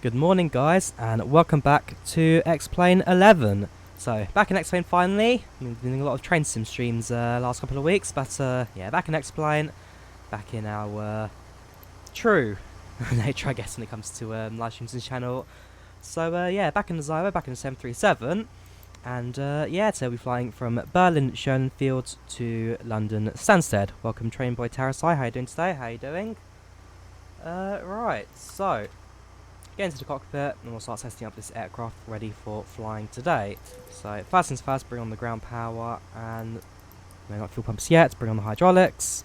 Good morning guys and welcome back to X-Plane 11. So back in X-Plane finally. We've been doing a lot of train sim streams last couple of weeks, but yeah, back in X-Plane, back in our true nature I guess when it comes to live streams and channel. So yeah, back in the Zibo, back in the 737, and yeah, today we're flying from Berlin Schönefeld to London Stansted. Welcome train boy Tarasai, how you doing today? How you doing? Right, so get into the cockpit and we'll start testing up this aircraft ready for flying today. So first things first, bring on the ground power, and we haven't got fuel pumps yet, bring on the hydraulics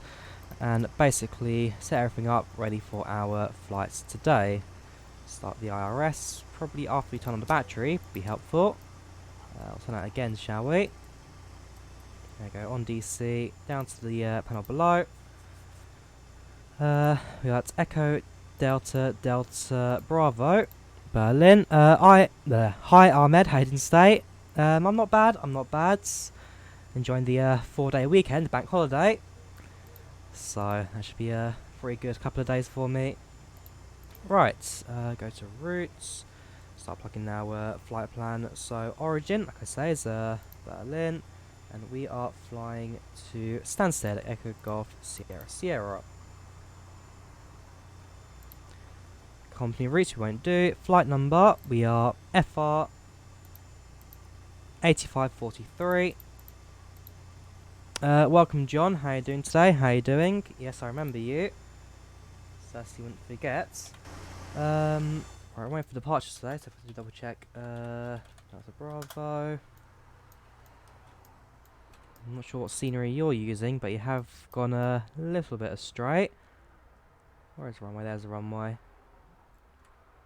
and basically set everything up ready for our flights today. Start the IRS, probably after we turn on the battery, be helpful. We'll turn that again, shall we? There we go, on DC, down to the panel below. We got Echo Delta Delta Bravo Berlin. Hi Ahmed, how you doing today? I'm not bad. Enjoying the 4-day weekend, bank holiday. So that should be a pretty good couple of days for me. Right, go to routes. Start plugging our flight plan. So origin, like I say, is Berlin, and we are flying to Stansted, Echo Golf Sierra Sierra. Company routes we won't do. Flight number, we are FR 8543. Welcome John, how you doing today? How you doing? Yes, I remember you. So you wouldn't forget. Right, I'm waiting for departures today, so if I do double check. That's a Bravo. I'm not sure what scenery you're using, but you have gone a little bit astray. Where's the runway? There's the runway.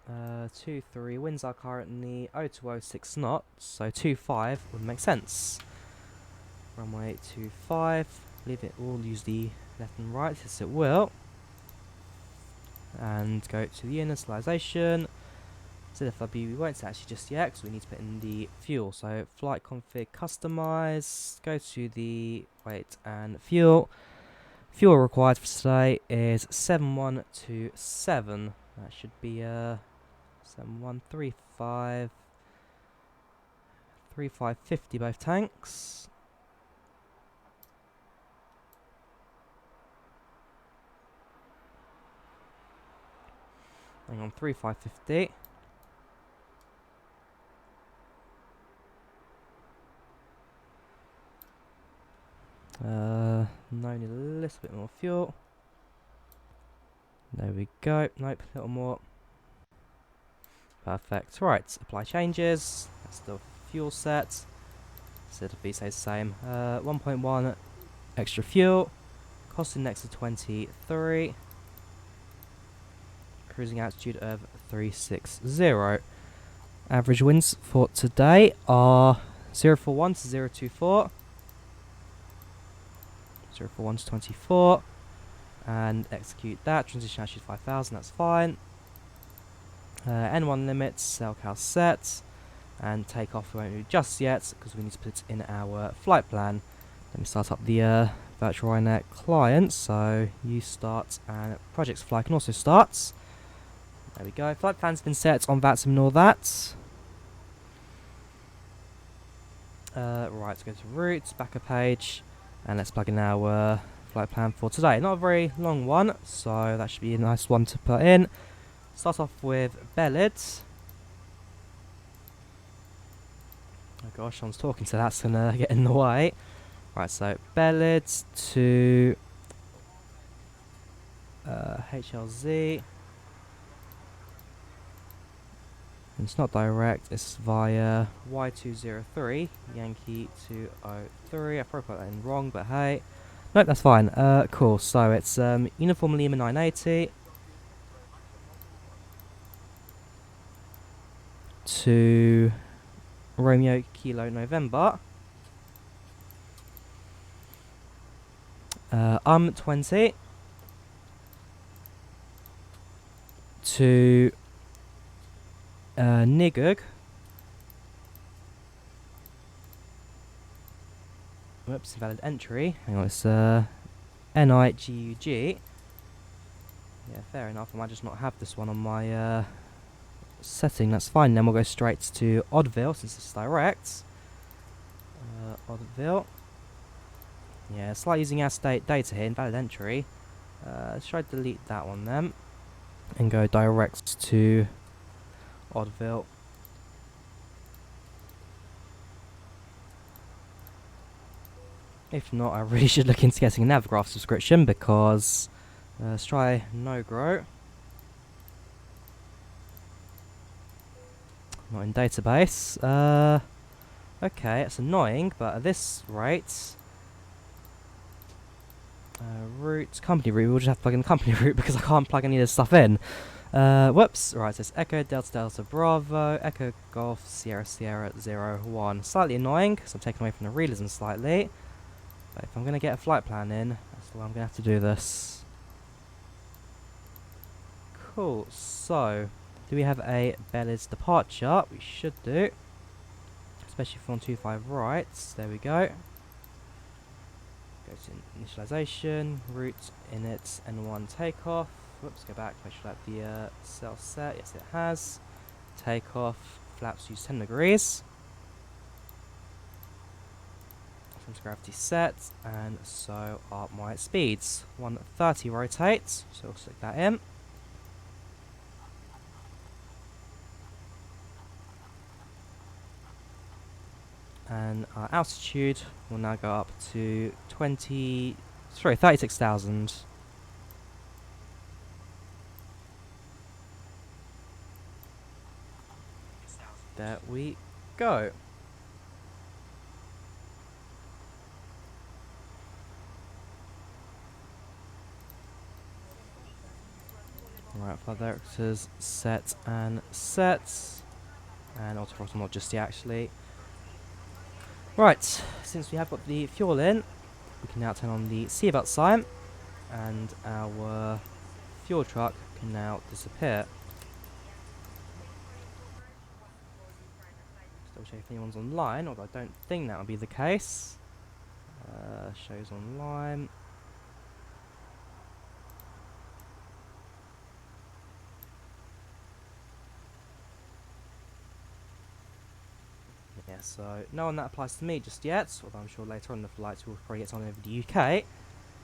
23, winds are currently 0206 knots, so 25 would make sense. Runway 25, leave it, we'll use the left and right, yes it will. And go to the initialization. ZFW we won't set actually just yet, because we need to put in the fuel. So flight config customize, go to the weight and fuel. Fuel required for today is 7127, that should be 7135 3550 both tanks. Hang on, 3550. No, need a little bit more fuel. There we go. Nope, a little more. Perfect. Right, apply changes. That's the fuel set. ZFB stays the same. 1.1 extra fuel. Costing next to 23. Cruising altitude of 360. Average winds for today are 041 to 024. 041 to 24. And execute that. Transition altitude 5000, that's fine. N1 limits, SailCal set, and takeoff we won't do just yet because we need to put it in our flight plan. Let me start up the virtual Ryanair client, so you start and projects fly can also start. There we go, flight plan's been set on VATSIM and all that. Right, let's go to routes, backer page, and let's plug in our flight plan for today. Not a very long one, so that should be a nice one to put in. Start off with Belid. Oh gosh, someone's talking, so that's gonna get in the way. Right, so Belid to HLZ. And it's not direct, it's via Y203, Yankee 203. I probably put that in wrong, but hey. Nope, that's fine. Cool, so it's Uniform Lima 980. To Romeo Kilo November. 20 to Nigug. Whoops, invalid entry. Hang on, it's NIGUG. Yeah, fair enough. I might just not have this one on my setting, that's fine. Then we'll go straight to Oddville since it's direct. Oddville. Yeah, it's like using our state data here, invalid entry. Let's try to delete that one then. And go direct to Oddville. If not, I really should look into getting a Navigraph subscription because let's try no grow. Not in database. Okay, it's annoying, but at this rate, route, company route, we'll just have to plug in the company route because I can't plug any of this stuff in. Whoops, right, so it's Echo Delta Delta Bravo, Echo Golf Sierra Sierra 01. Slightly annoying because I'm taking away from the realism slightly. But if I'm going to get a flight plan in, that's the way I'm going to have to do this. Cool, so, do we have a Belize departure? We should do. Especially for 125 right. There we go. Go to initialization, route, init, N1 takeoff. Whoops, go back, make sure that the cell set. Yes, it has. Takeoff, flaps use 10 degrees. Gravity set, and so are my speeds. 130 rotate, so we'll stick that in. And our altitude will now go up to 36,000. There we go. Right, flight directors set and set. And auto throttle not just yet actually. Right, since we have got the fuel in, we can now turn on the seatbelt sign and our fuel truck can now disappear. Just double check if anyone's online, although I don't think that will be the case. Shows online. Yeah, so no one that applies to me just yet, although I'm sure later on in the flights we'll probably get on over the UK,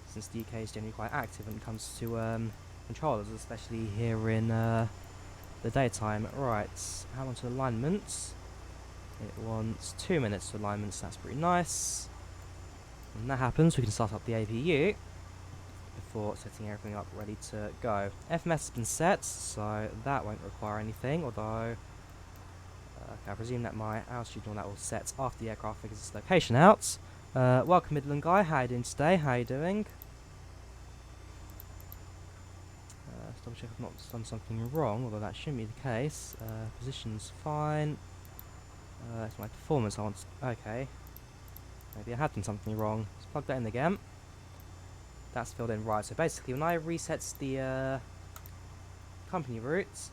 since the UK is generally quite active when it comes to controllers, especially here in the daytime. Right, how long to alignment? It wants 2 minutes to alignment, so that's pretty nice. When that happens, we can start up the APU before setting everything up ready to go. FMS has been set, so that won't require anything, although I presume that my altitude and all that will set after the aircraft figures its location out. Welcome Midland guy, how you doing today? How you doing? Let's double check I've not done something wrong, although that shouldn't be the case. Position's fine. That's my performance. Okay. Maybe I had done something wrong. Let's plug that in again. That's filled in right. So basically, when I reset the company routes,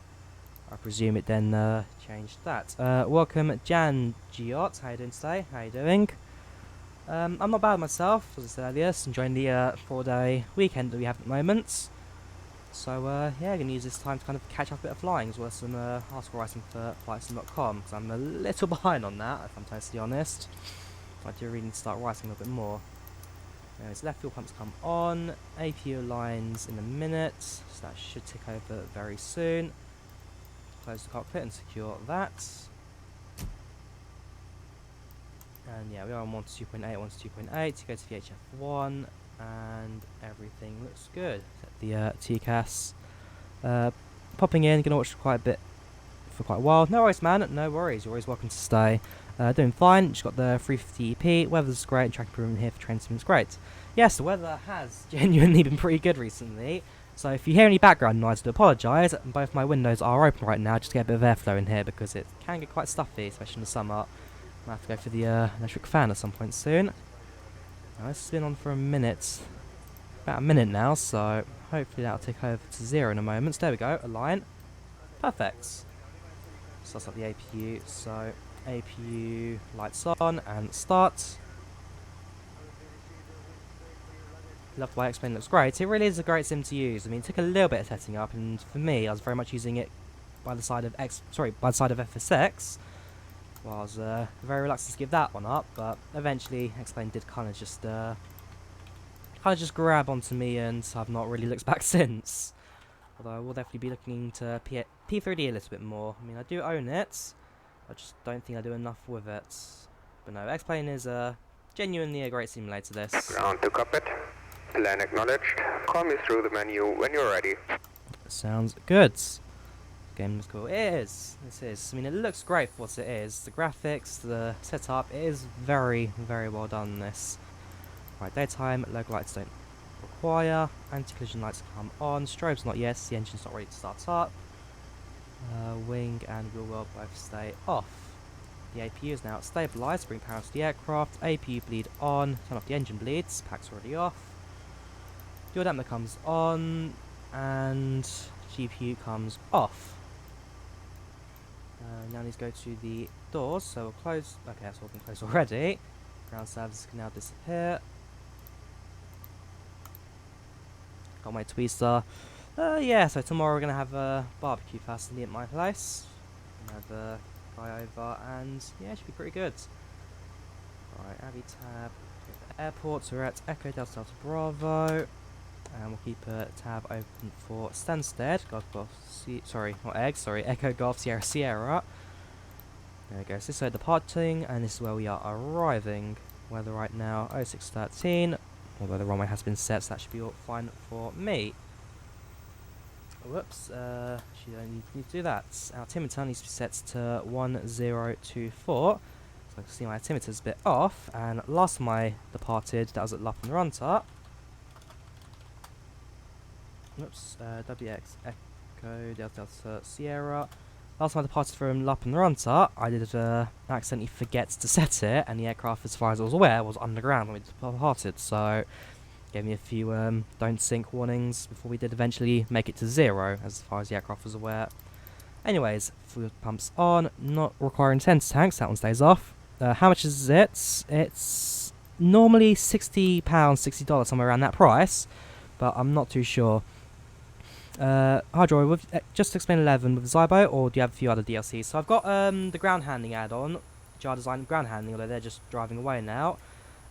I presume it then changed that. Welcome Jan Giot. How you doing today? How you doing? I'm not bad myself, as I said earlier. Just enjoying the 4-day weekend that we have at the moment. So yeah, I'm going to use this time to kind of catch up a bit of flying, as well as some article writing for flightsim.com, because I'm a little behind on that, if I'm totally honest. I do really need to start writing a little bit more. Anyways, left fuel pumps come on, APU lines in a minute, so that should tick over very soon. Close the cockpit and secure that. And yeah, we are on 1 to 2.8, 1 to 2.8, go to VHF1, and everything looks good. Set the TCAS. Popping in, gonna watch quite a bit for quite a while. No worries, man, no worries, you're always welcome to stay. Doing fine, just got the 350 EP, weather's great, track improvement here for train sim's great. Yes, the weather has genuinely been pretty good recently, so if you hear any background noise, I do apologise. Both my windows are open right now just to get a bit of airflow in here because it can get quite stuffy, especially in the summer. Might have to go for the electric fan at some point soon. Now this has been on for a minute, about a minute now, so hopefully that'll tick over to 0 in a moment. So there we go, align. Perfect. Starts up the APU, so APU lights on and start. Love the way X-Plane looks great. It really is a great sim to use. I mean, it took a little bit of setting up, and for me, I was very much using it by the side of FSX. Well, I was very reluctant to give that one up, but eventually X-Plane did kind of just grab onto me, and I've not really looked back since. Although I will definitely be looking into P3D a little bit more. I mean, I do own it, I just don't think I do enough with it. But no, X-Plane is genuinely a great simulator, this. Ground to cockpit. Plan acknowledged. Call me through the menu when you're ready. Sounds good. Game looks cool. It is. This is. I mean, it looks great for what it is. The graphics, the setup, it is very, very well done, this. Right, daytime, local lights don't require. Anti-collision lights come on. Strobes not yes. The engine's not ready to start up. Wing and wheel well both stay off. The APU is now stabilised. Bring power to the aircraft. APU bleed on. Turn off the engine bleeds. Pack's already off. Fuel damper comes on. And GPU comes off. Now need to go to the doors. So we'll close. Okay, that's all been closed already. Ground services can now disappear. Got my tweezer. Yeah, so tomorrow we're going to have a barbecue festival at my place. Gonna have a guy over, and yeah, it should be pretty good. Right, Avi tab. Go to the airport, so we're at Echo Delta Delta Bravo. And we'll keep a tab open for Stansted. Echo Golf Sierra Sierra. There we go, so this is where departing, and this is where we are arriving. Weather right now, 0613. Although the runway has been set, so that should be all fine for me. Whoops, should only need to do that. Our altimeter needs to be set to 1024. So I can see my altimeter's a bit off, and last time I departed, that was at Lapanranta. Whoops, WX Echo Delta Sierra. Last time I departed from Lapanranta, I did accidentally forget to set it, and the aircraft, as far as I was aware, was underground when we departed, so gave me a few don't sink warnings before we did eventually make it to 0, as far as the aircraft was aware. Anyways, fuel pumps on, not requiring 10 tanks, that one stays off. How much is it? It's normally £60, $60, somewhere around that price, but I'm not too sure. Hi Drawyah, just to explain 11 with Zibo, or do you have a few other DLCs? So I've got the ground handling add-on, Jar Design ground handling, although they're just driving away now.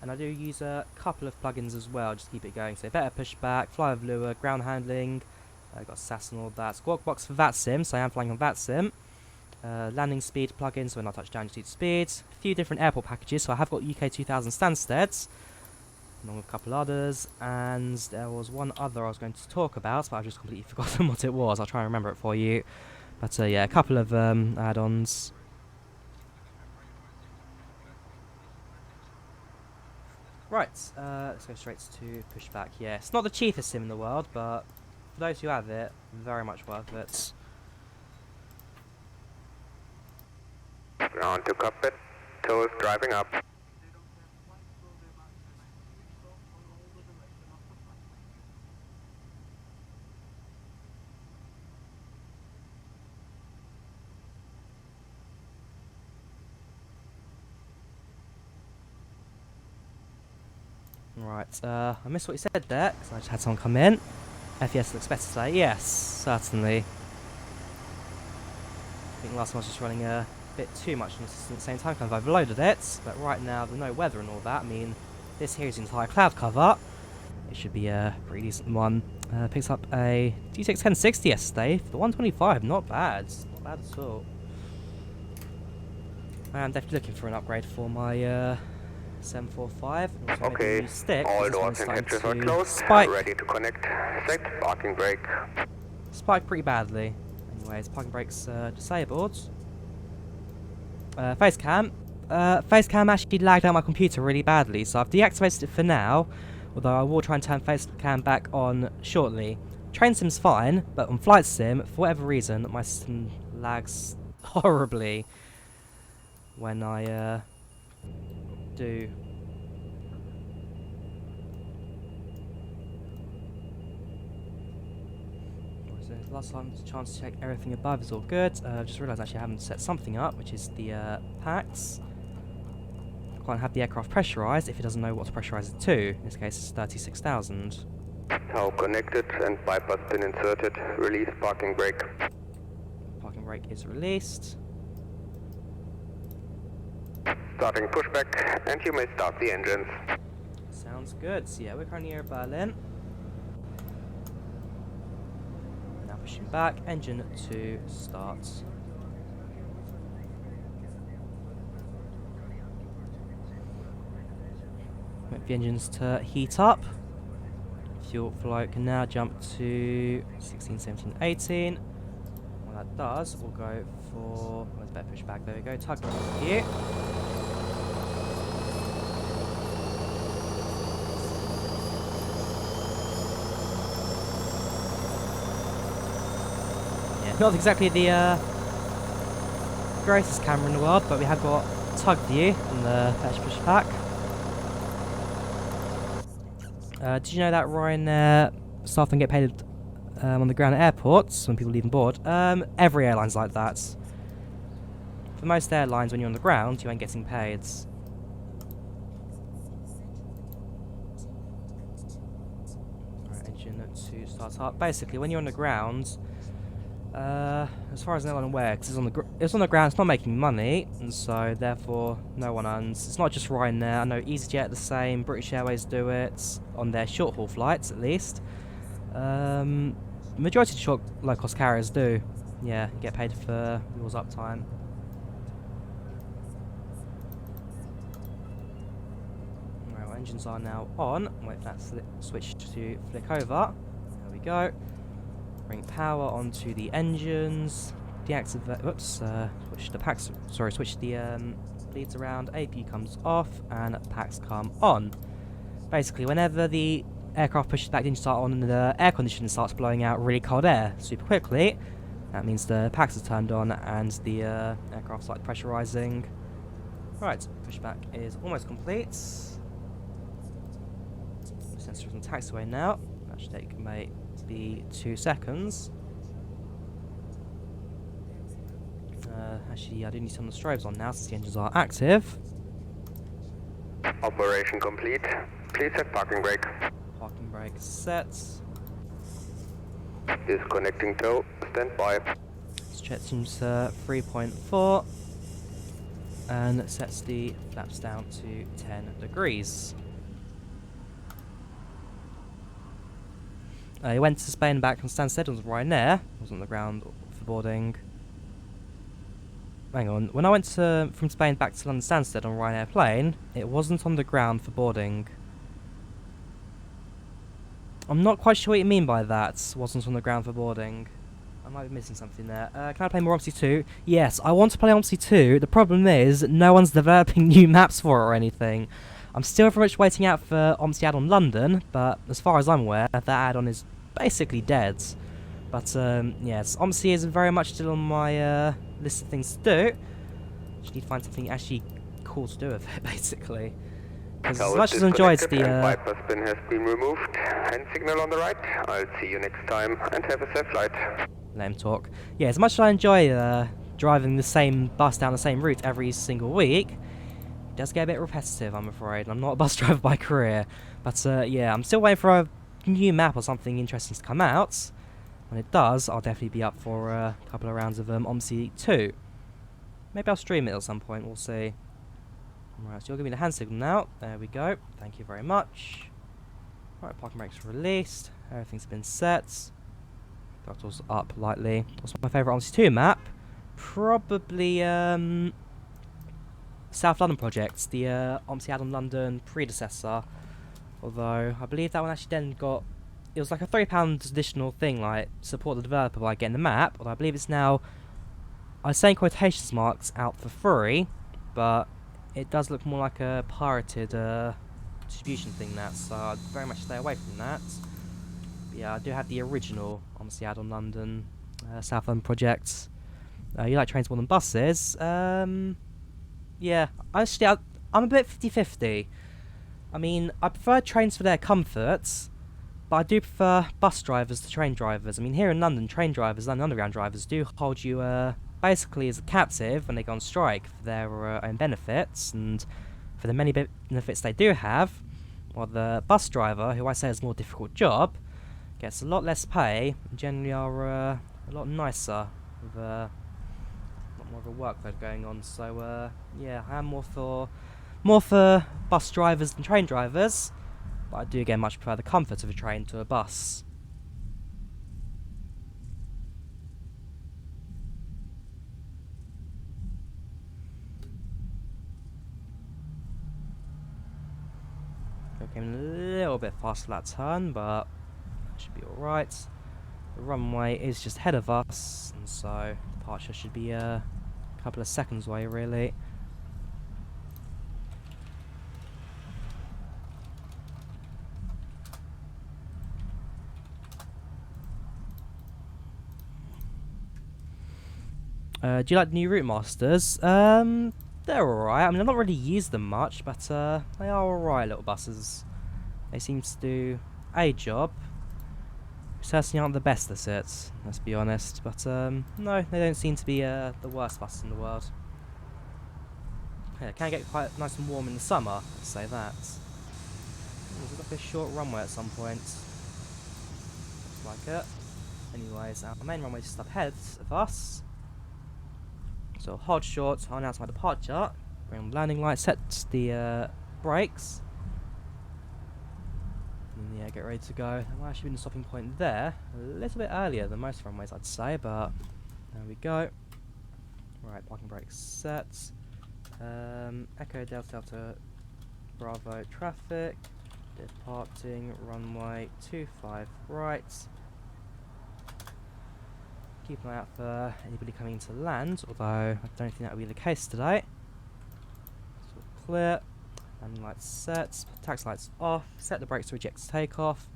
And I do use a couple of plugins as well, just to keep it going. So better pushback, fly with lure, ground handling, I've got SAS and all that. Squawk box for VATSIM, so I am flying on VATSIM. Landing speed plugins, so when I touch down you see the speeds. A few different airport packages, so I have got UK 2000 Stansteds, along with a couple others, and there was one other I was going to talk about, but I've just completely forgotten what it was. I'll try and remember it for you. But yeah, a couple of add-ons. Right, let's go straight to pushback. Yeah, it's not the cheapest sim in the world, but for those who have it, very much worth it. Ground to cockpit. Toes driving up. Right, I missed what you said there, because I just had someone come in. FES looks better today. Yes, certainly. I think last time I was just running a bit too much on the same time, kind of overloaded it. But right now, with no weather and all that, I mean, this here is the entire cloud cover. It should be a pretty decent one. Picks up a GTX 1060 yesterday for the 125. Not bad. Not bad at all. I am definitely looking for an upgrade for my 745. Okay, stick, all doors and hatches are closed. Spike. Ready to connect. Set parking brake. Spike pretty badly. Anyways, parking brakes disabled. Face cam. Face cam actually lagged out my computer really badly, so I've deactivated it for now. Although I will try and turn face cam back on shortly. Train sim's fine, but on flight sim, for whatever reason, my system lags horribly when I do. Last time, chance to check everything above is all good. Just realised actually I haven't set something up, which is the packs. I can't have the aircraft pressurised if it doesn't know what to pressurise it to. In this case, it's 36,000. Now connected and bypass pin inserted. Release parking brake. Parking Parking brake is released. Starting pushback, and you may start the engines. Sounds good. So yeah, we're currently here at Berlin. Now pushing back, engine to start. Wait for the engines to heat up. Fuel flow can now jump to 16, 17, 18. When that does, we'll go for... let's better push back. There we go. Tug here. Yeah, not exactly the greatest camera in the world, but we have got tug view on the push back. Did you know that Ryanair staff don't get paid on the ground at airports when people leave on board? Every airline's like that. For most airlines, when you're on the ground, you ain't getting paid. Right, engine to start up. Basically, when you're on the ground, as far as no one aware, because it's on the ground, it's not making money, and so therefore no one earns. It's not just Ryanair. I know EasyJet the same, British Airways do it on their short haul flights at least. Majority of short low cost carriers do. Yeah, get paid for yours uptime. Right, well, engines are now on. Wait for that switch to flick over. There we go. Bring power onto the engines. Deactivate. Whoops. Switch the packs. Sorry. Switch the leads around. AP comes off and packs come on. Basically, whenever the aircraft pushes back, the engine start on, and the air conditioner starts blowing out really cold air super quickly, that means the packs are turned on and the aircraft start pressurizing. Right. Pushback is almost complete. Sensors on taxiway now. That should take maybe 2 seconds. Actually, I do need some of the strobes on now since the engines are active. Operation complete. Please set parking brake. Parking brake set. Disconnecting tow. Stand by. Stretch to 3.4 and sets the flaps down to 10 degrees. He went to Spain back from Stansted on Ryanair. Was on the ground for boarding. Hang on. When I went from Spain back to London Stansted on Ryanair plane, it wasn't on the ground for boarding. I'm not quite sure what you mean by that. Wasn't on the ground for boarding. I might be missing something there. Can I play more OMSI 2? Yes, I want to play OMSI 2. The problem is no one's developing new maps for it or anything. I'm still very much waiting out for OMSI add-on London, but as far as I'm aware, that add-on is basically dead. But yes, OMSI is very much still on my list of things to do. Just need to find something actually cool to do with it, basically. Because as much as I enjoyed the bypass pin has been removed. Hand signal on the right. I'll see you next time and have a safe flight. lame talk. Yeah, as much as I enjoy driving the same bus down the same route every single week, it does get a bit repetitive, I'm afraid. I'm not a bus driver by career, but yeah, I'm still waiting for a new map or something interesting to come out. When it does, I'll definitely be up for a couple of rounds of OMSI 2. Maybe I'll stream it at some point, we'll see. Right, so you'll give me the hand signal now. There we go. Thank you very much. Right, parking brakes released. Everything's been set. Throttles up lightly. What's my favourite OMSI 2 map? Probably South London Projects, the OMSI add-on London predecessor. Although I believe that one actually then got, it was like a £3 additional thing, like support the developer by getting the map. Although I believe it's now, I say in quotations marks, out for free, but it does look more like a pirated distribution thing, that, so I'd very much stay away from that. But yeah, I do have the original OMSI add-on London, South London Projects. You like trains more than buses? Yeah, actually, I'm a bit 50-50. I mean, I prefer trains for their comforts, but I do prefer bus drivers to train drivers. I mean, here in London, train drivers and underground drivers do hold you basically as a captive when they go on strike for their own benefits and for the many benefits they do have, while the bus driver, who I say has a more difficult job, gets a lot less pay and generally are a lot nicer with more of a workload going on. So yeah, I am more for bus drivers than train drivers, but I do again much prefer the comfort of a train to a bus. Came a little bit fast for that turn, but that should be alright. The runway is just ahead of us, and so departure should be a couple of seconds away, really. Do you like the new Route Masters? They're alright. I mean, I've not really used them much, but they are alright little buses. They seem to do a job. Certainly aren't the best at it, let's be honest. But no, they don't seem to be the worst buses in the world. Yeah, it can get quite nice and warm in the summer, let's say that. There's like a short runway at some point. Looks like it. Anyways, our main runway is just up ahead of us. So hold short, I'll announce my departure. Bring on landing light, set the brakes. And yeah, get ready to go. There might actually be the stopping point there. A little bit earlier than most runways, I'd say, but there we go. Right, parking brakes set. Echo Delta Delta Bravo traffic. Departing runway 25 right. Keep an eye out for anybody coming to land, although I don't think that will be the case today. So clear, landing lights set, taxi lights off, set the brakes to reject takeoff,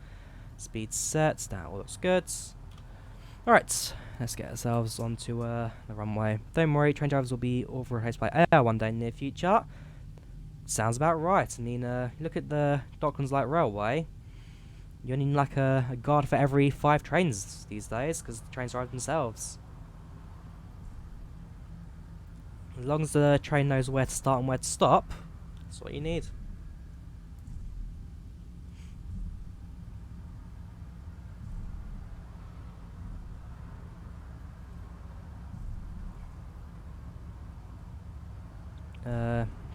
speed set, that all looks good. Alright, let's get ourselves onto the runway. Don't worry, train drivers will be all replaced by air one day in the near future. Sounds about right. I mean, look at the Docklands Light Railway. You only need like a guard for every 5 trains these days, because the trains drive themselves. As long as the train knows where to start and where to stop, that's what you need.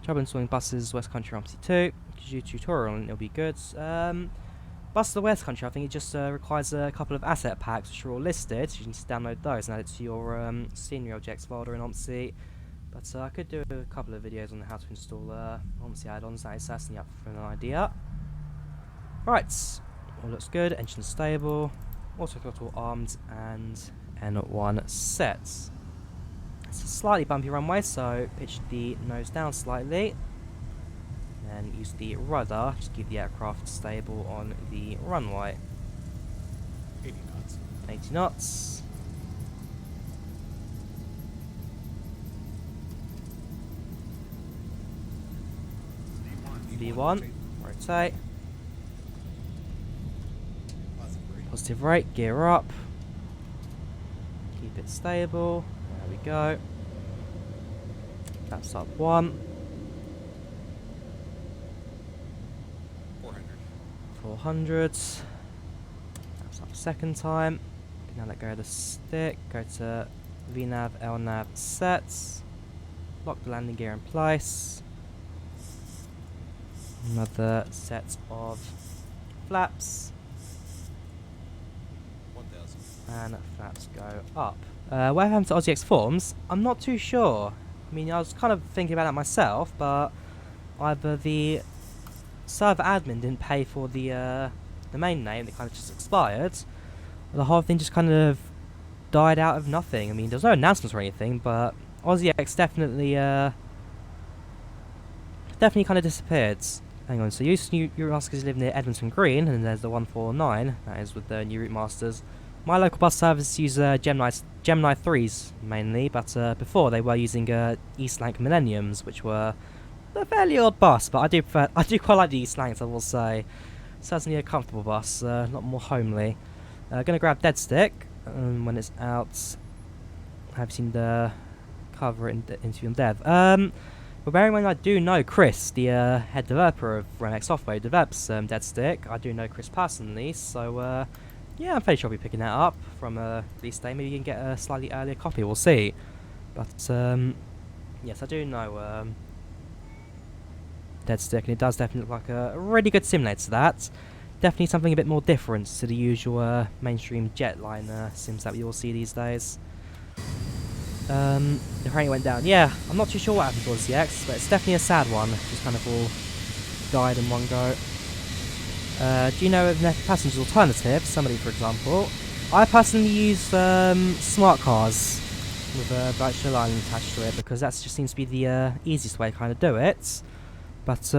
Trouble installing buses, West Country Rumpty 2. Gives you a tutorial and it'll be good. Bus to the West Country, I think it just requires a couple of asset packs which are all listed. So you need to download those and add it to your scenery objects folder in OMSI. But I could do a couple of videos on how to install OMSI add-ons. That is certainly up for an idea. Right, all looks good. Engine stable, autothrottle armed, and N1 set. It's a slightly bumpy runway, so pitch the nose down slightly. And use the rudder to keep the aircraft stable on the runway. 80 knots. 80 knots. V1, rotate. Positive rate, gear up. Keep it stable. There we go. That's up 1. 400. That's up second time. Now let go of the stick. Go to VNAV, LNAV sets. Lock the landing gear in place. Another set of flaps. 1000. And flaps go up. What happened to OZX forms? I'm not too sure. I mean, I was kind of thinking about that myself, but either the server admin didn't pay for the main name, that kind of just expired, or the whole thing just kind of died out of nothing. I mean, there's no announcements or anything, but OZX definitely kind of disappeared. Hang on, so you ask us to live near Edmonton Green, and there's the 149, that is with the new Route Masters. My local bus service use Gemini 3s mainly, but before they were using Eastlink Millenniums, which were a fairly odd bus, but I do quite like the Eastlanks, I will say. Certainly a comfortable bus, a lot more homely. Gonna grab Dead Stick when it's out. I've seen the cover in interview on Dev. But bearing in mind I do know Chris, the head developer of RMX Software, who develops Dead Stick. I do know Chris personally, so yeah, I'm fairly sure I'll be picking that up from release day. Maybe you can get a slightly earlier copy, we'll see. But yes, I do know Dead Stick, and it does definitely look like a really good simulator to that. Definitely something a bit more different to the usual mainstream jetliner sims that we all see these days. The crane went down. Yeah, I'm not too sure what happened to the ZX, but it's definitely a sad one. Just kind of all died in one go. Do you know of passengers alternatives? Somebody, for example. I personally use smart cars with a virtual island attached to it because that just seems to be the easiest way to kind of do it. But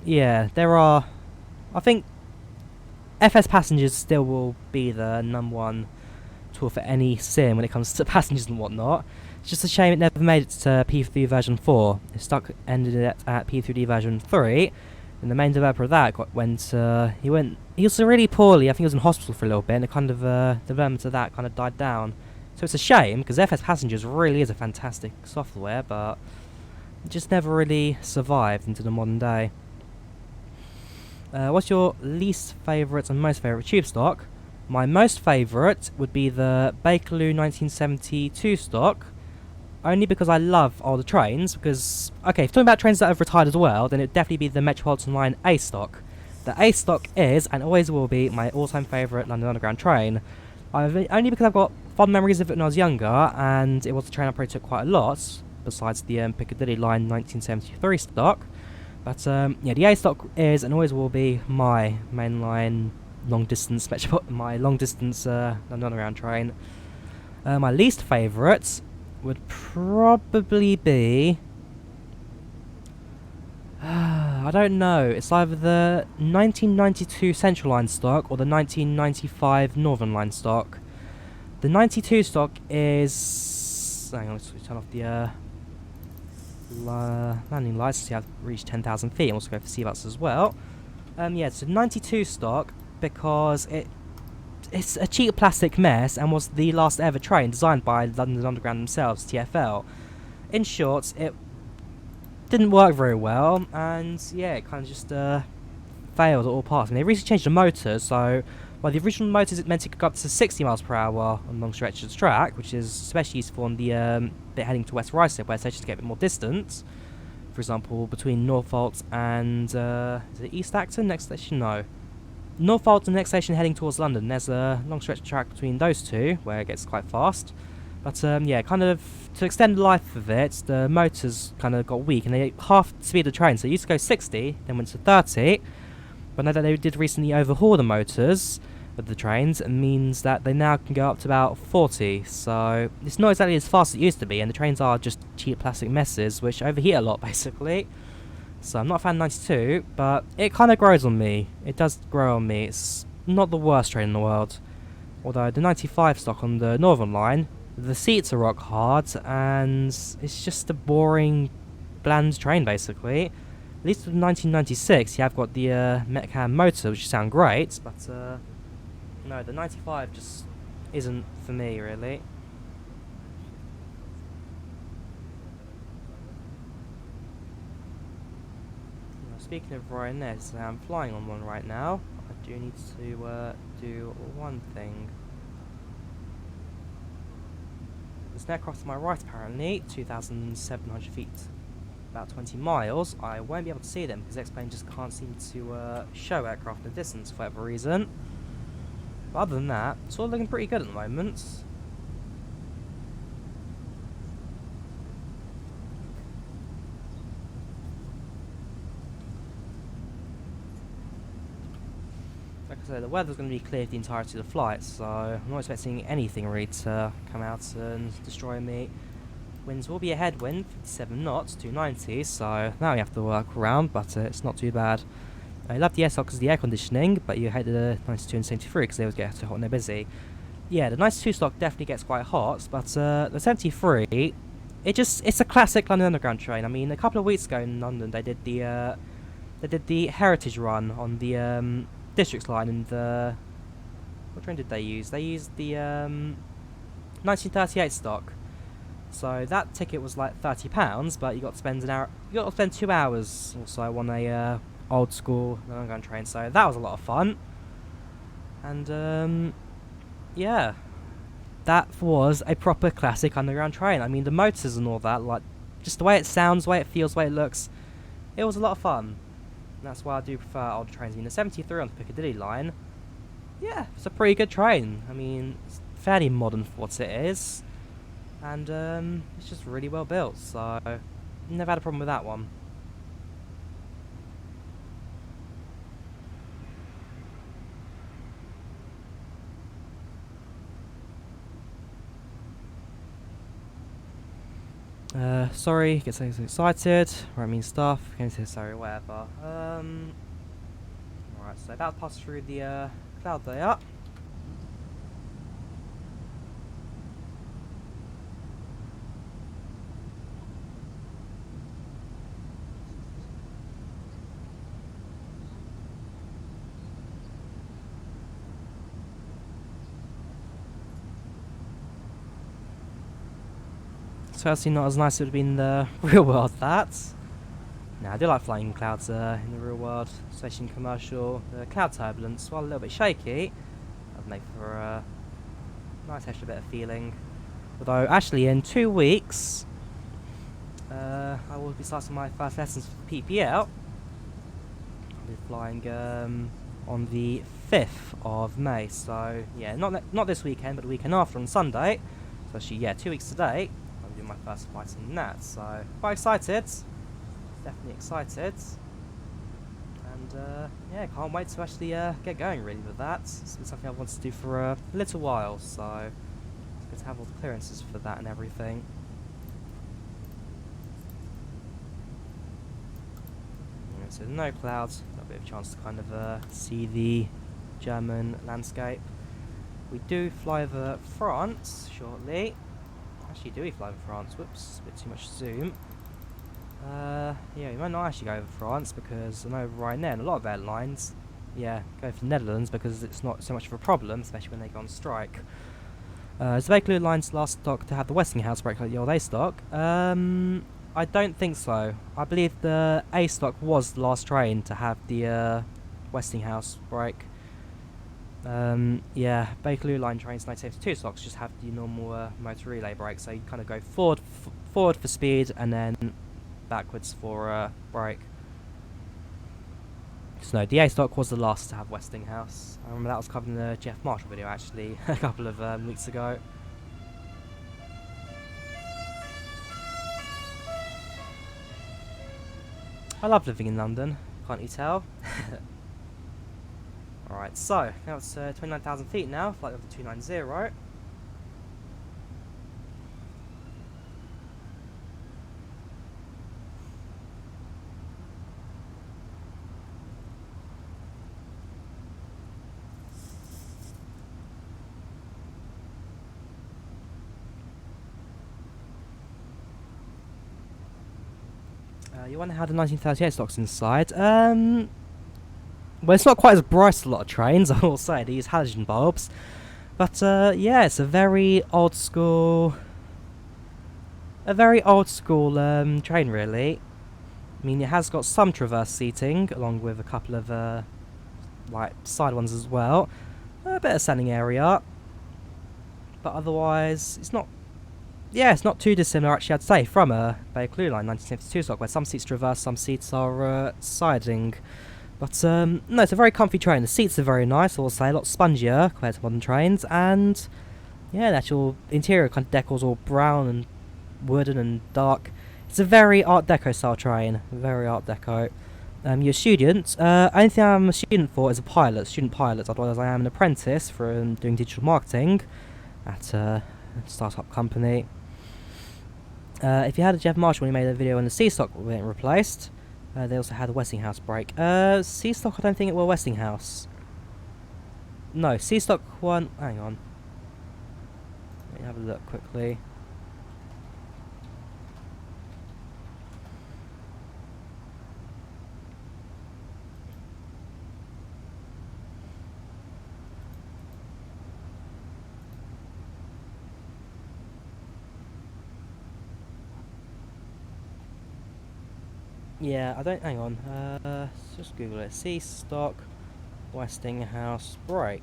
yeah, there are. I think FS Passengers still will be the #1 tool for any sim when it comes to passengers and whatnot. It's just a shame it never made it to P3 version 4. It ended it at P3D version 3, and the main developer of that he was really poorly. I think he was in hospital for a little bit, and the kind of development of that kind of died down. So it's a shame because FS Passengers really is a fantastic software, but it just never really survived into the modern day. What's your least favourite and most favourite tube stock? My most favourite would be the Bakerloo 1972 stock, only because I love older trains. Because, okay, if you're talking about trains that have retired as well, then it'd definitely be the Metropolitan Line A stock. The A stock is, and always will be, my all-time favourite London Underground train. Only because I've got fond memories of it when I was younger, and it was a train I probably took quite a lot, besides the Piccadilly Line 1973 stock. But yeah, the A stock is and always will be my mainline long distance London Underground train. My least favourite would probably be I don't know. It's either the 1992 Central Line stock or the 1995 Northern Line stock. The 92 stock is. Hang on, let's turn off the landing lights. See, I've reached 10,000 feet. I'm also going for seatbelts as well. Yeah, it's a 92 stock because it's a cheap plastic mess and was the last ever train designed by London Underground themselves, TfL. In short, it didn't work very well, and yeah, it kind of just failed at all parts. And they recently changed the motors, so while the original motors it meant it could go up to 60 miles per hour on long stretches of track, which is especially useful on the bit heading to West Ryanair, where stations get a bit more distance. For example, between Northolt and is it East Acton next station? No. Northolt and the next station heading towards London. There's a long stretch of track between those two, where it gets quite fast. But yeah, kind of to extend the life of it, the motors kind of got weak, and they halved the speed of the train. So it used to go 60, then went to 30. But now that they did recently overhaul the motors of the trains, it means that they now can go up to about 40. So it's not exactly as fast as it used to be, and the trains are just cheap plastic messes, which overheat a lot, basically. So I'm not a fan of 92, but it kind of grows on me. It does grow on me. It's not the worst train in the world. Although the 95 stock on the Northern Line, the seats are rock hard, and it's just a boring, bland train, basically. At least with 1996, you have got the Metcam motor, which sound great, but no, the 95 just isn't for me, really. Now, speaking of Ryanair, so I'm flying on one right now. I do need to do one thing. There's an aircraft to my right, apparently, 2,700 feet, about 20 miles. I won't be able to see them because X-Plane just can't seem to show aircraft in the distance for whatever reason. But other than that, it's all looking pretty good at the moment. Like I said, the weather's going to be clear for the entirety of the flight, so I'm not expecting anything really to come out and destroy me. Winds will be a headwind, 57 knots, 290, so now we have to work around, but it's not too bad. I love the S-Stock because of the air conditioning, but you hate the 92 and 73 because they always get too hot when they're busy. Yeah, the 92 stock definitely gets quite hot, but the 73, it's a classic London Underground train. I mean, a couple of weeks ago in London, they did the Heritage Run on the Districts line, and what train did they use? They used the 1938 stock. So that ticket was like £30, but you got to spend 2 hours or so on a old school underground train. So that was a lot of fun. And yeah, that was a proper classic underground train. I mean, the motors and all that, like, just the way it sounds, the way it feels, the way it looks, it was a lot of fun. And that's why I do prefer older trains. I mean, the 73 on the Piccadilly line, yeah, it's a pretty good train. I mean, it's fairly modern for what it is, and it's just really well built, so never had a problem with that one. Sorry, get so excited, or I mean stuff, going to say sorry, whatever. Alright, so about to pass through the cloud layer. It's actually not as nice as it would be in the real world, that. Now, I do like flying in clouds in the real world, especially in commercial. The cloud turbulence, while a little bit shaky, does make for a nice extra bit of feeling. Although, actually, in 2 weeks, I will be starting my first lessons for the PPL. I'll be flying on the 5th of May, so yeah, not this weekend, but the weekend after on Sunday. So actually, yeah, 2 weeks today. Do my first flight in that, so quite excited, definitely excited, and yeah, can't wait to actually get going really with that. It's been something I've wanted to do for a little while, so it's good to have all the clearances for that and everything. Yeah, so no clouds, got a bit of a chance to kind of see the German landscape. We do fly over France shortly. Actually, do we fly over France? Whoops, a bit too much zoom. Yeah, we might not actually go over France because I know Ryanair and a lot of airlines, yeah, go for the Netherlands because it's not so much of a problem, especially when they go on strike. Is the Bakerloo line's last stock to have the Westinghouse brake like the old A stock? I don't think so. I believe the A stock was the last train to have the Westinghouse brake. Yeah, Bakerloo line trains 1972 stocks just have the normal motor relay brake, so you kind of go forward for speed and then backwards for brake. So no, the A stock was the last to have Westinghouse. I remember that was covered in the Jeff Marshall video actually a couple of weeks ago. I love living in London, can't you tell? Alright, so, now it's 29,000 feet now, flight level 290. You wonder how the 1938 stock's inside. Well, it's not quite as bright as a lot of trains, I will say. They use halogen bulbs. But, yeah, it's a very old school... train, really. I mean, it has got some traverse seating, along with a couple of, like, side ones as well. A bit of standing area. But otherwise, it's not... Yeah, it's not too dissimilar, actually, I'd say, from a Bakerloo line 1972 stock, where some seats traverse, some seats are, siding. But, no, it's a very comfy train. The seats are very nice, I will say, a lot spongier compared to modern trains, and, yeah, the actual interior kind of decor's all brown and wooden and dark. It's a very Art Deco style train, very Art Deco. You're a student. Only thing I'm a student for is a pilot, student pilot, otherwise I am an apprentice for doing digital marketing at a startup company. If you had a Jeff Marshall when he made a video when the C-Stock went replaced, they also had a Westinghouse brake. C-Stock, I don't think it were Westinghouse. No, C-Stock one... Hang on. Let me have a look quickly. Yeah, I don't... Hang on. Let's just Google it. C-Stock Westinghouse brake.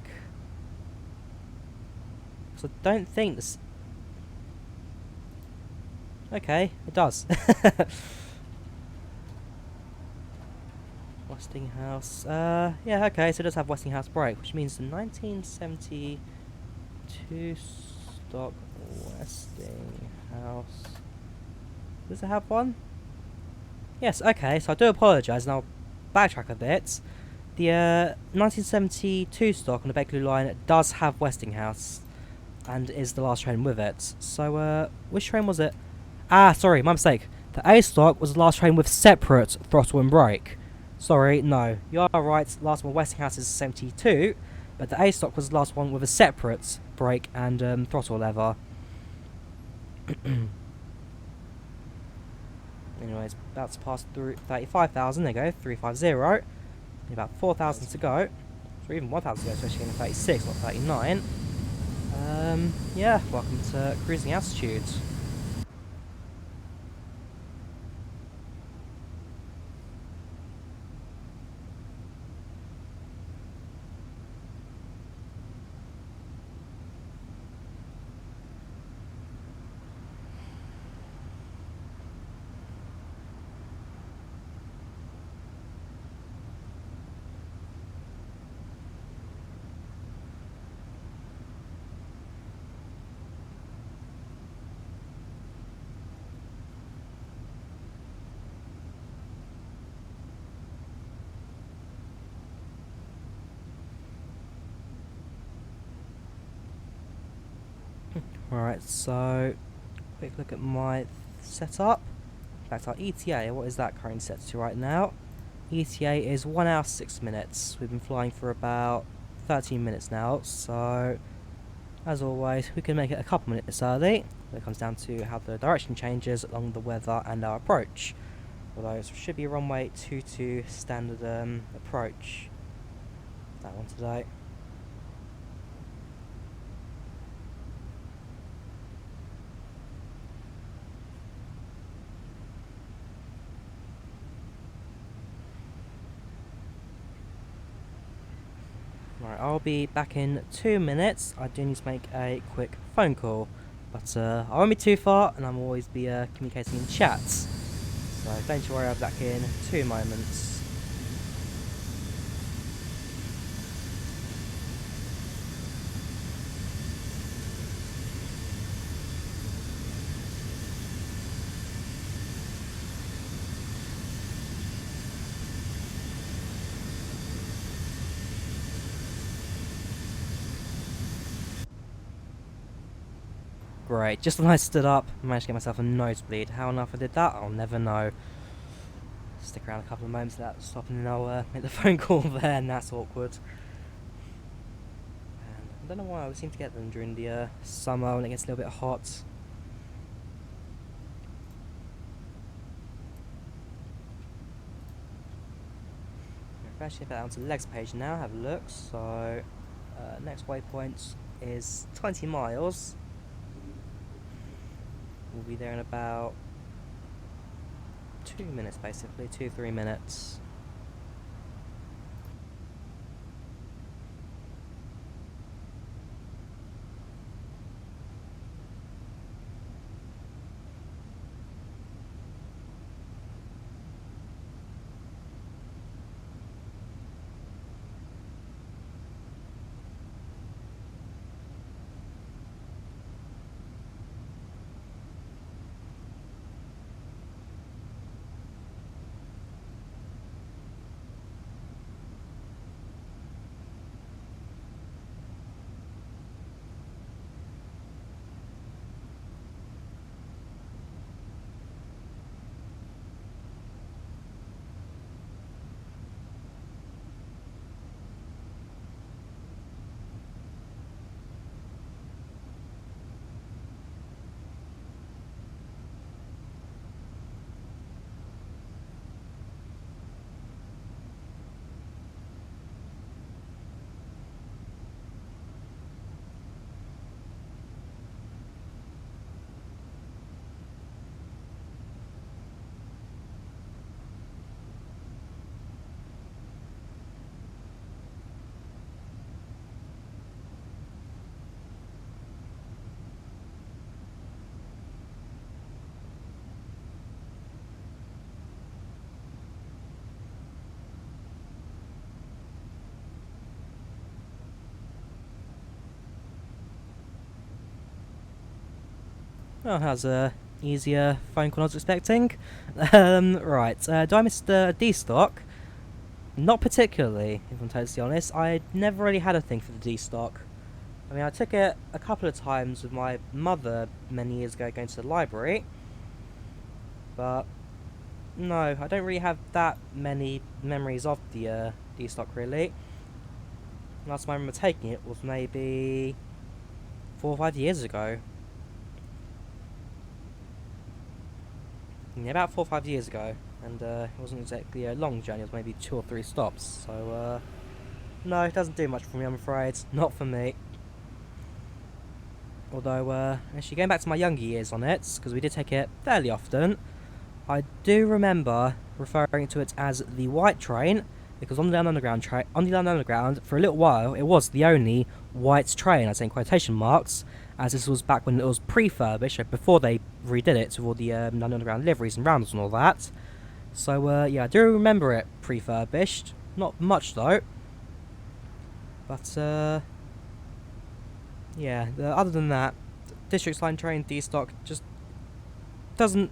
Because I don't think this... Okay, it does. Westinghouse. Yeah, okay, so it does have Westinghouse brake, which means the 1972 stock Westinghouse. Does it have one? Yes, okay, so I do apologise, and I'll backtrack a bit. The 1972 stock on the Bakerloo line does have Westinghouse, and is the last train with it. So, which train was it? Ah, sorry, my mistake. The A stock was the last train with separate throttle and brake. Sorry, no, you are right, last one Westinghouse is 72, but the A stock was the last one with a separate brake and throttle lever. Anyways, that's passed through 35,000, there you go, 350. About 4,000 to go, or even 1,000 to go, especially in 36, not 39. Yeah, welcome to cruising altitude. Alright, so quick look at my setup. Back to our ETA, what is that currently set to right now? ETA is 1 hour 6 minutes. We've been flying for about 13 minutes now, so as always we can make it a couple minutes early. It comes down to how the direction changes along the weather and our approach. Although it should be runway 22 standard approach. That one today. Right, I'll be back in 2 minutes. I do need to make a quick phone call, but I won't be too far, and I'm always be communicating in chats. So don't you worry, I'll be back in 2 moments. Great, just when I stood up, I managed to get myself a nosebleed. How on earth I did that, I'll never know. Stick around a couple of moments, let that stop, and then I'll make the phone call there, and that's awkward. And I don't know why I seem to get them during the summer when it gets a little bit hot. If I actually get down to the legs page now, have a look. So, next waypoint is 20 miles. We'll be there in about 2 minutes, basically, 2-3 minutes. Oh, that was a easier phone call than I was expecting. Right, do I miss the D-stock? Not particularly, if I'm totally honest. I never really had a thing for the D-stock. I mean, I took it a couple of times with my mother many years ago going to the library. But, no, I don't really have that many memories of the D-stock, really. Last time I remember taking it was maybe 4 or 5 years ago. Yeah, about 4 or 5 years ago. And it wasn't exactly a long journey, it was maybe 2 or 3 stops. So, no, it doesn't do much for me, I'm afraid. Not for me. Although, actually going back to my younger years on it, because we did take it fairly often, I do remember referring to it as the white train, because on the London Underground, for a little while, it was the only white train, I say in quotation marks, as this was back when it was pre-furbished, before they redid it with all the London Underground liveries and rounds and all that. So, yeah, I do remember it pre-furbished. Not much, though. But, yeah, other than that, District Line train D-stock just doesn't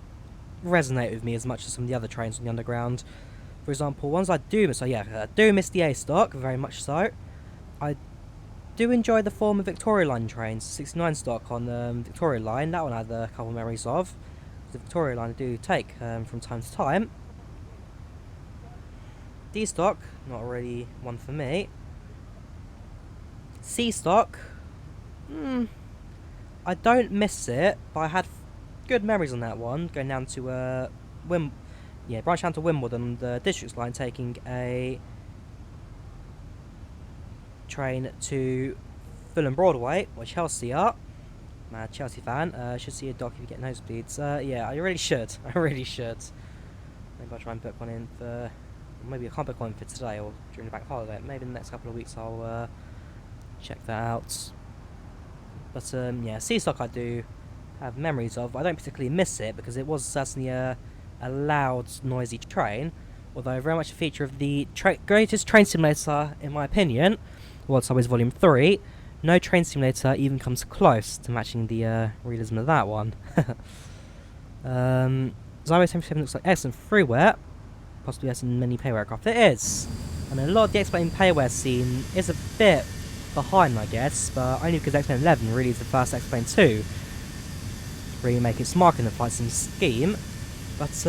resonate with me as much as some of the other trains on the Underground. For example, ones I do miss, I do miss the A-stock, very much so. I do enjoy the former Victoria Line trains, 69 stock on Victoria Line, that one I had a couple of memories of. The Victoria Line I do take from time to time. D-stock, not really one for me. C-stock, I don't miss it, but I had good memories on that one, going down to branch down to Wimbledon on the Districts line, taking a train to Fulham Broadway, or Chelsea are. Mad Chelsea fan, should see a doc if you get nosebleeds. Yeah, I really should. I really should. Maybe I'll try and book one in for... Maybe I can't book one for today or during the bank holiday. Maybe in the next couple of weeks I'll check that out. But yeah, C-stock I do have memories of. I don't particularly miss it because it was certainly a loud, noisy train. Although very much a feature of the greatest train simulator, in my opinion, World Subways Volume 3. No train simulator even comes close to matching the realism of that one. Zibo 77 looks like excellent freeware. Possibly has in many payware aircraft. It is. I mean, a lot of the X-Plane payware scene is a bit behind, I guess, but only because X-Plane 11 really is the first X-Plane 2 to really make its mark in the flight sim scheme. But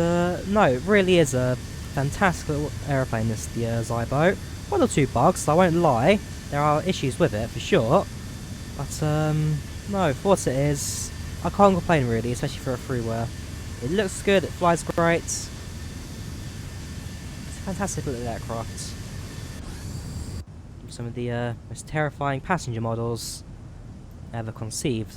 no, it really is a fantastic little aeroplane, this the Zibo. One or two bugs, I won't lie. There are issues with it for sure. But no, for what it is, I can't complain really, especially for a freeware. It looks good, it flies great. It's a fantastic little aircraft. Some of the most terrifying passenger models ever conceived.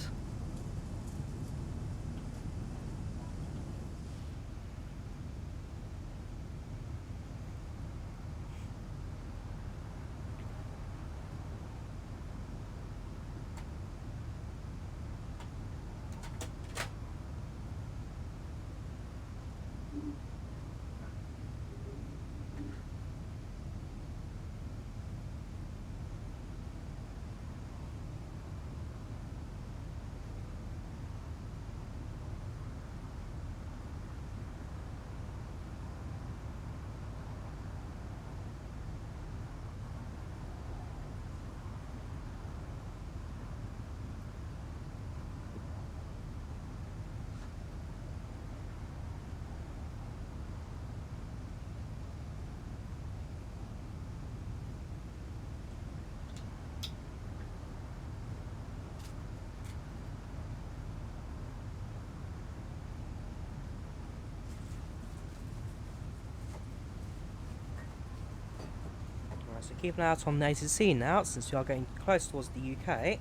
So keep an eye out on the ACC now, since we are getting close towards the UK, and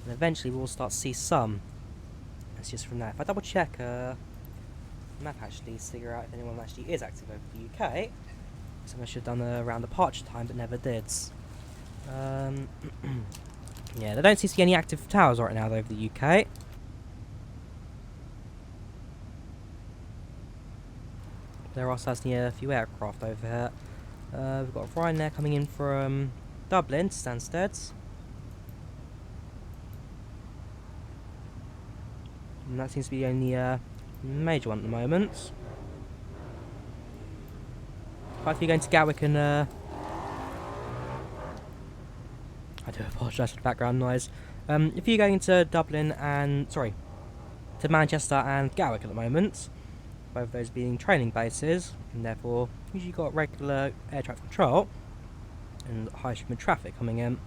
eventually we will start to see some. That's just from that. If I double check the map actually to figure out if anyone actually is active over the UK, something I should have done around departure time but never did. Yeah, there don't seem to be any active towers right now over the UK. There are certainly a few aircraft over here. We've got Ryanair coming in from Dublin to Stansted. And that seems to be the only major one at the moment. Quite a few going to Gatwick and I do apologise for the background noise. If you're going to Dublin and to Manchester and Gatwick at the moment, both of those being training bases, and therefore usually got regular air traffic control and high stream of traffic coming in.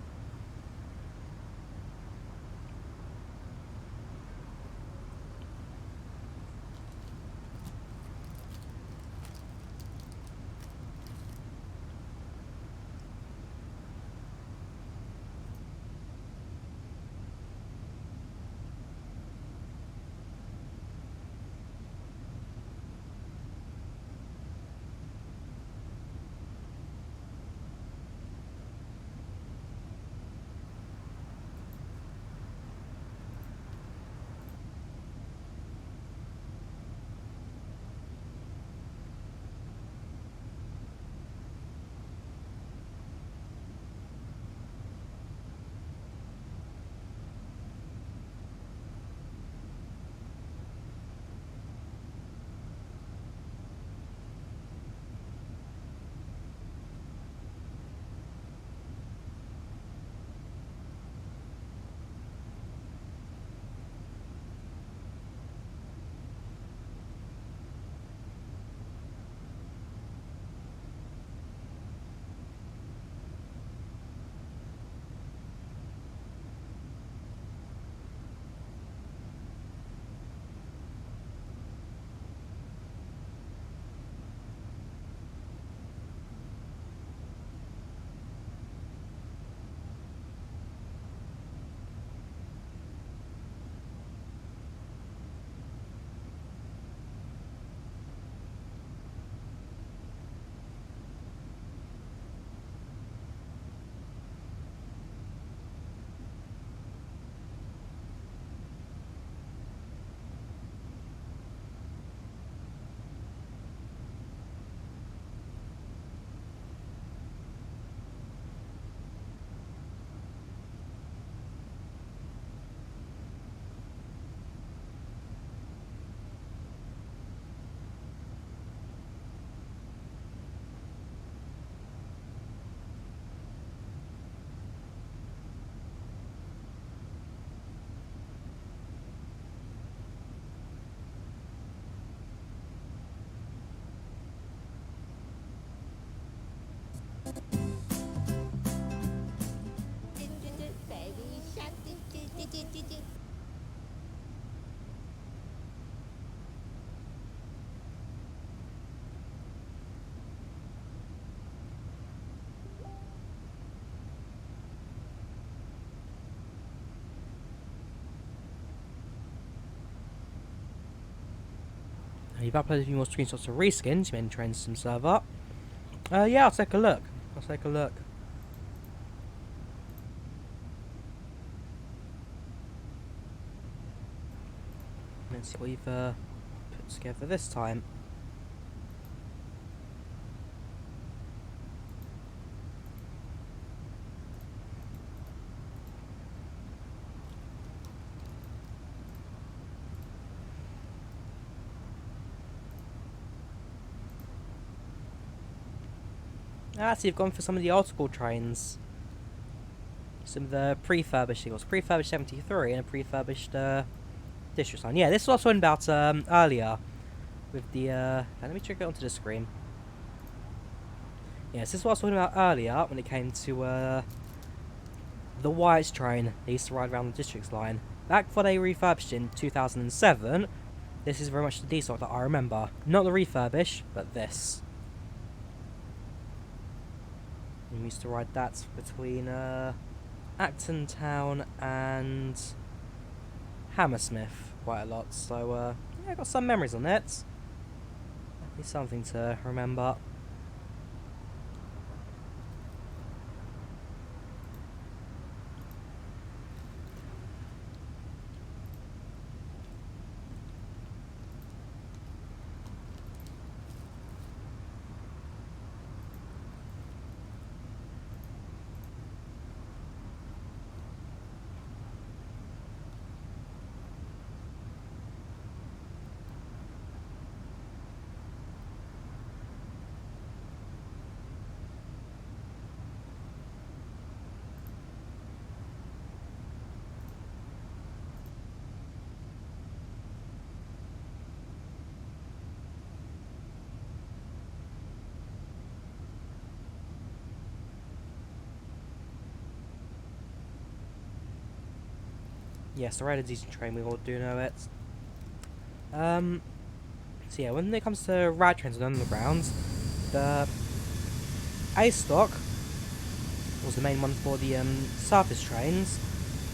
You've uploaded a few more screenshots of reskins, you made train system server. Yeah, I'll take a look. Let's see what you've put together this time. Ah, so you've gone for some of the old school trains. Some of the prefurbished. It was prefurbished 73 and a prefurbished district line. Yeah, this is what I was talking about earlier with the let me check it onto the screen. Yes, this is what I was talking about earlier when it came to the White's train. They used to ride around the districts line. Back before they refurbished in 2007, this is very much the D-stock that I remember. Not the refurbished, but this. We used to ride that between Acton Town and Hammersmith quite a lot, so yeah, I got some memories on it. Definitely something to remember. yes, the Ryanair decent train, we all do know it. So yeah, when it comes to rad trains on underground, the A stock was the main one for the surface trains.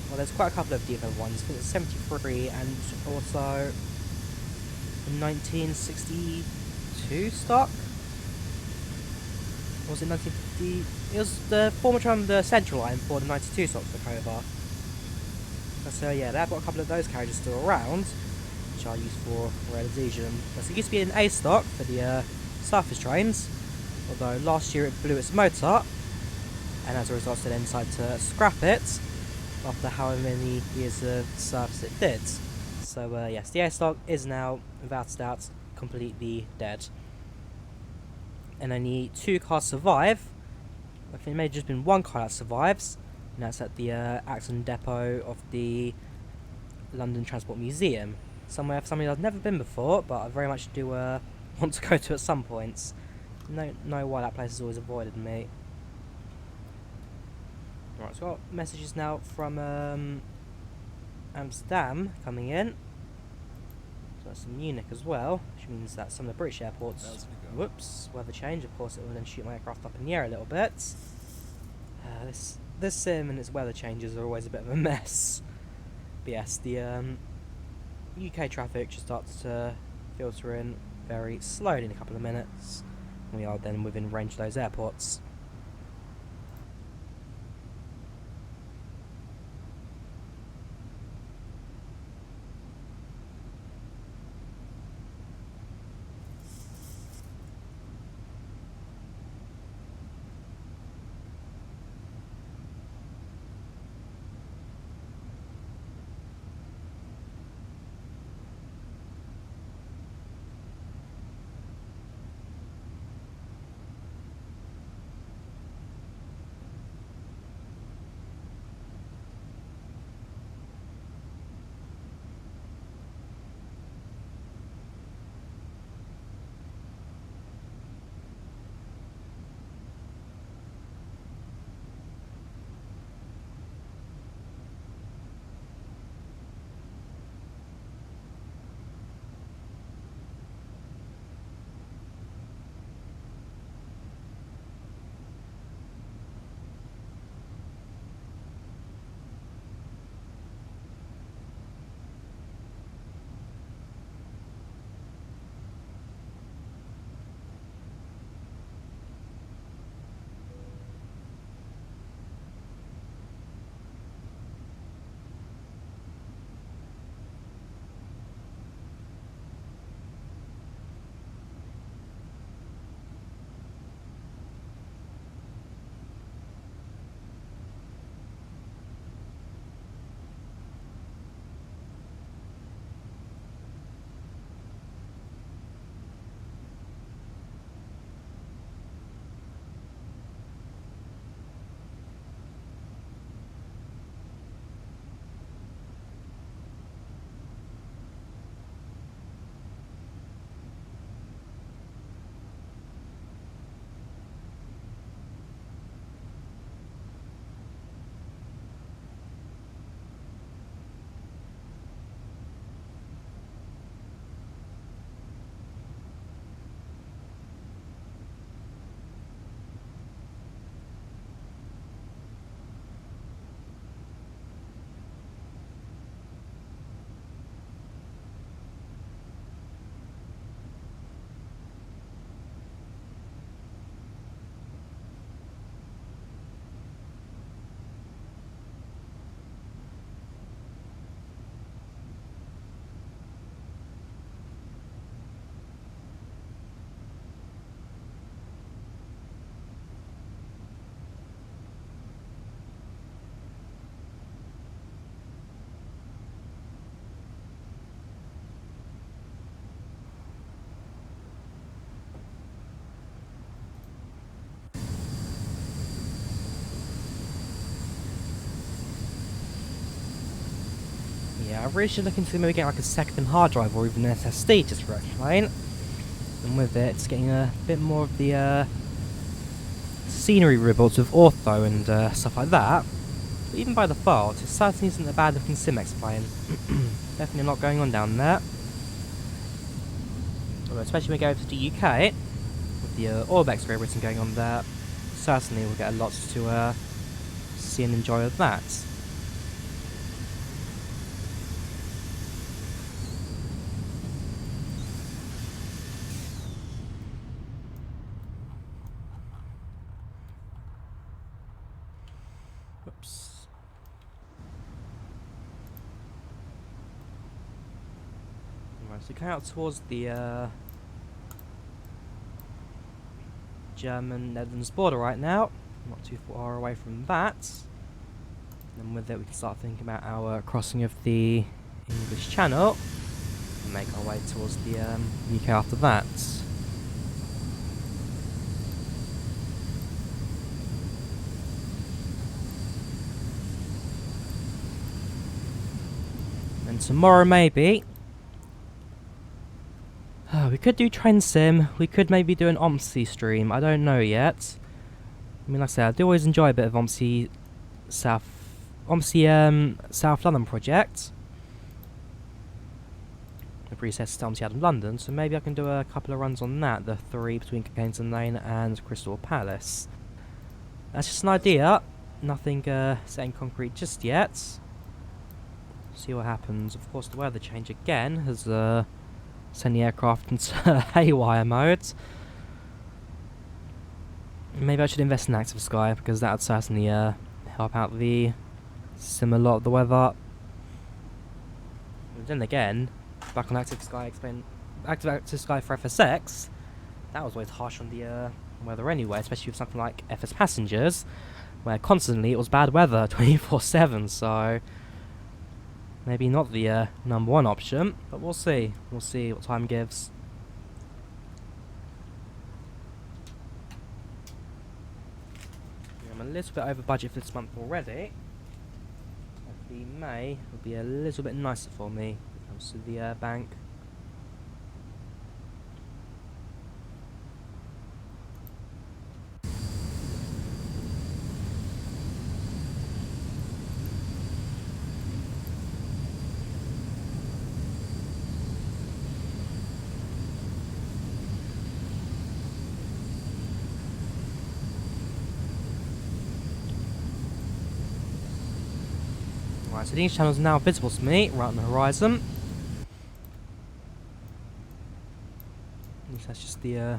Well, there's quite a couple of different ones. I think it's 73 and also the 1962 stock. Or was it 1950? It was the former train, the Central line for the 92 stock took over. So yeah, they've got a couple of those carriages still around, which are used for rail adhesion. So it used to be an A stock for the surface trains, although last year it blew its motor, and as a result they then decided to scrap it after however many years of service it did. So yes, the A stock is now, without a doubt, completely dead. And only 2 cars survive. I think it may have just been 1 car that survives, and that's at the accident depot of the London Transport Museum. Somewhere I've never been before, but I very much do want to go to at some points. Know why that place has always avoided me. Right, so I've got messages now from Amsterdam coming in. So that's from Munich as well, which means that some of the British airports, whoops, weather change. Of course, it will then shoot my aircraft up in the air a little bit. This sim and its weather changes are always a bit of a mess. But yes, the UK traffic just starts to filter in very slowly in a couple of minutes. We are then within range of those airports. Yeah, I really should look into maybe getting like a second hard drive or even an SSD just for X-Plane. And with it, it's getting a bit more of the scenery rebuilds with ortho and stuff like that. But even by default, it certainly isn't a bad looking Sim-X plane. Definitely a lot going on down there. Although especially when we go to the UK, with the Orbex Great Britain going on there, certainly we'll get a lot to see and enjoy of that. Whoops. Right, so going out towards the German-Netherlands border right now. Not too far away from that. And with it we can start thinking about our crossing of the English Channel and make our way towards the UK after that. And tomorrow maybe we could do Train Sim, we could maybe do an OMSI stream, I don't know yet. I mean, like I said, I do always enjoy a bit of OMSI South London project. The predecessor to OMSI out of London, so maybe I can do a couple of runs on that, the 3 between Kensington Lane and Crystal Palace. That's just an idea, nothing set in concrete just yet. See what happens. Of course, the weather change again has send the aircraft into haywire mode. Maybe I should invest in Active Sky because that would certainly help out the sim a lot of the weather. But then again, back on Active Sky Active Sky for FSX, that was always harsh on the weather anyway, especially with something like FS Passengers, where constantly it was bad weather 24/7. So maybe not the number one option, but we'll see. We'll see what time gives. I'm a little bit over budget for this month already. The May will be a little bit nicer for me when it comes to the bank. Right, so these channels are now visible to me, right on the horizon. At least that's just the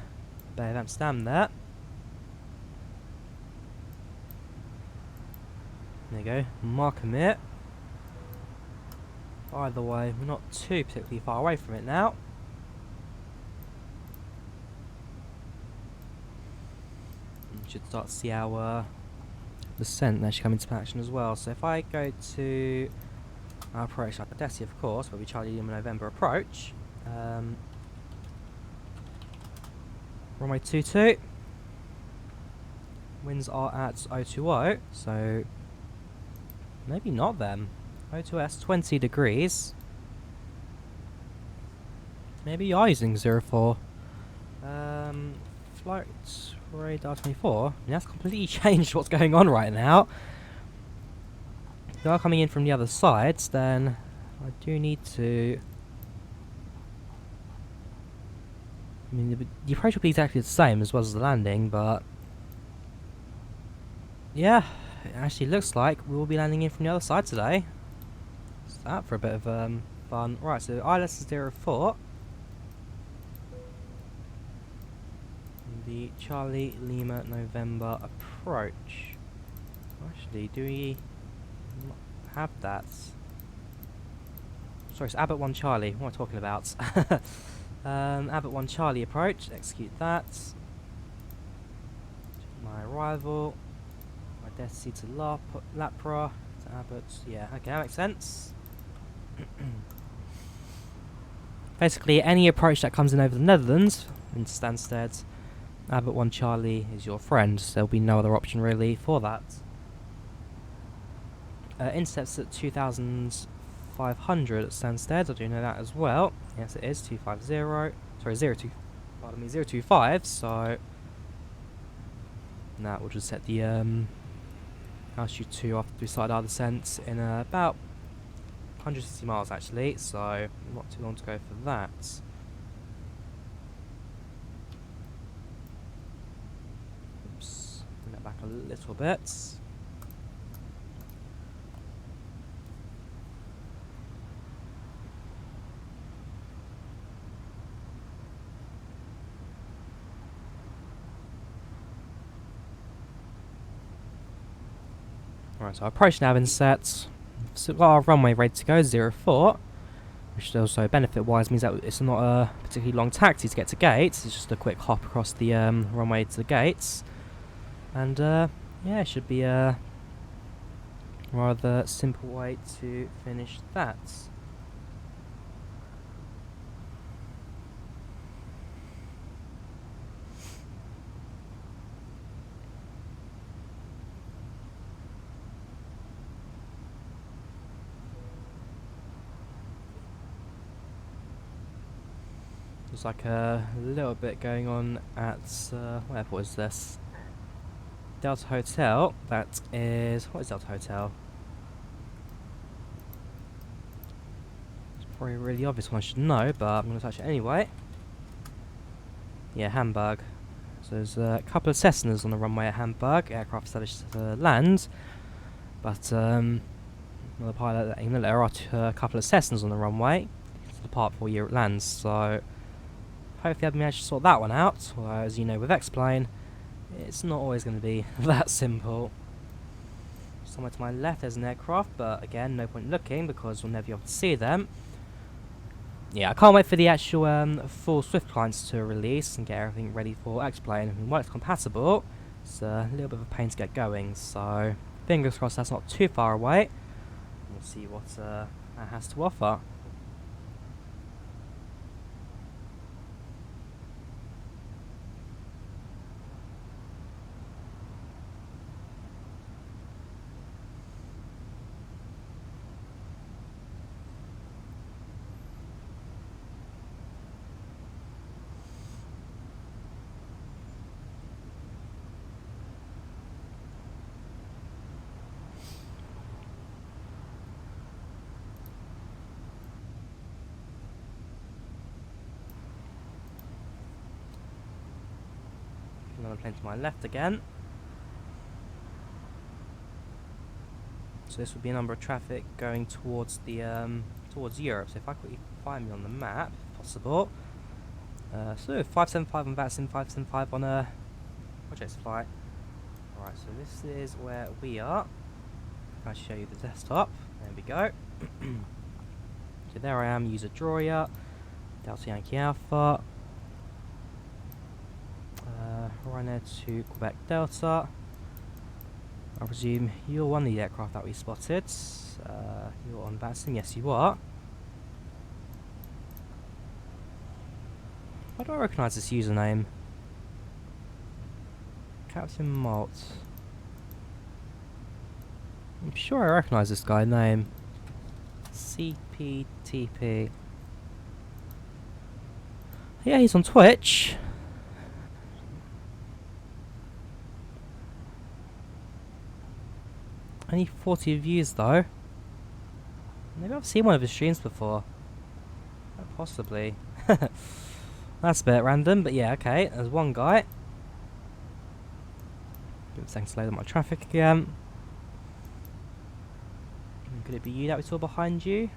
Bay of Amsterdam there. There you go, Markham. By the way, we're not too particularly far away from it now. We should start to see our descent actually come into action as well. So if I go to our approach like Odessa, of course, where we Charlie Lima November approach, runway 22, winds are at 020, so maybe not then. 02S 20 degrees. Maybe you are using 04. Flight radar 24. That's completely changed what's going on right now. If they are coming in from the other sides, then I do need to. I mean, the approach will be exactly the same as well as the landing, but yeah, it actually looks like we will be landing in from the other side today. What's that for a bit of fun? Right, so ILS is 04. The Charlie Lima November approach. Actually, do we not have that? Sorry, it's Abbott 1 Charlie. What am I talking about? Abbott 1 Charlie approach. Execute that. My arrival. My destiny to Lapra. To Abbott. Yeah, okay, that makes sense. Basically, any approach that comes in over the Netherlands, into Stansted, Abbott 1 Charlie is your friend, so there'll be no other option really for that. Intercepts at 2,500 at Stansted, I do know that as well. Yes, it is 250. Sorry, 025, so that will just set the altitude 2 after we started our descent in about 160 miles actually, so not too long to go for that. Oops, bring that back a little bit. Right, so our approach nav is set. So we've got our runway ready to go, 04, which also benefit-wise means that it's not a particularly long taxi to get to gates. It's just a quick hop across the runway to the gates, and yeah, it should be a rather simple way to finish that. There's like a little bit going on at, what airport is this? Delta Hotel. That is, what is Delta Hotel? It's probably a really obvious one I should know, but I'm going to touch it anyway. Yeah, Hamburg. So there's a couple of Cessnas on the runway at Hamburg, aircraft established to land. But, the pilot letting me know there are a couple of Cessnas on the runway to depart before it lands, so hopefully I've managed to sort that one out. Although, as you know, with X-Plane, it's not always going to be that simple. Somewhere to my left there's an aircraft, but again, no point looking because we'll never be able to see them. Yeah, I can't wait for the actual full Swift clients to release and get everything ready for X-Plane. I mean, while it's compatible, it's a little bit of a pain to get going, so fingers crossed that's not too far away. We'll see what that has to offer. Another plane to my left again. So this would be a number of traffic going towards the towards Europe. So if I quickly find me on the map, if possible. So 575 on VATSIM, 575 on a projects flight. Alright, so this is where we are. I'll show you the desktop. There we go. So there I am, user Drawyah, Delta Yankee Alpha. Ryanair to Quebec Delta. I presume you're one of the aircraft that we spotted. You're on VATSIM, yes you are. Why do I recognise this username? Captain Malt. I'm sure I recognise this guy's name. CPTP. Yeah, he's on Twitch. Only 40 views though. Maybe I've seen one of his streams before. Possibly. That's a bit random, but yeah, okay. There's one guy. Give it a second to load up my traffic again. Could it be you that we saw behind you?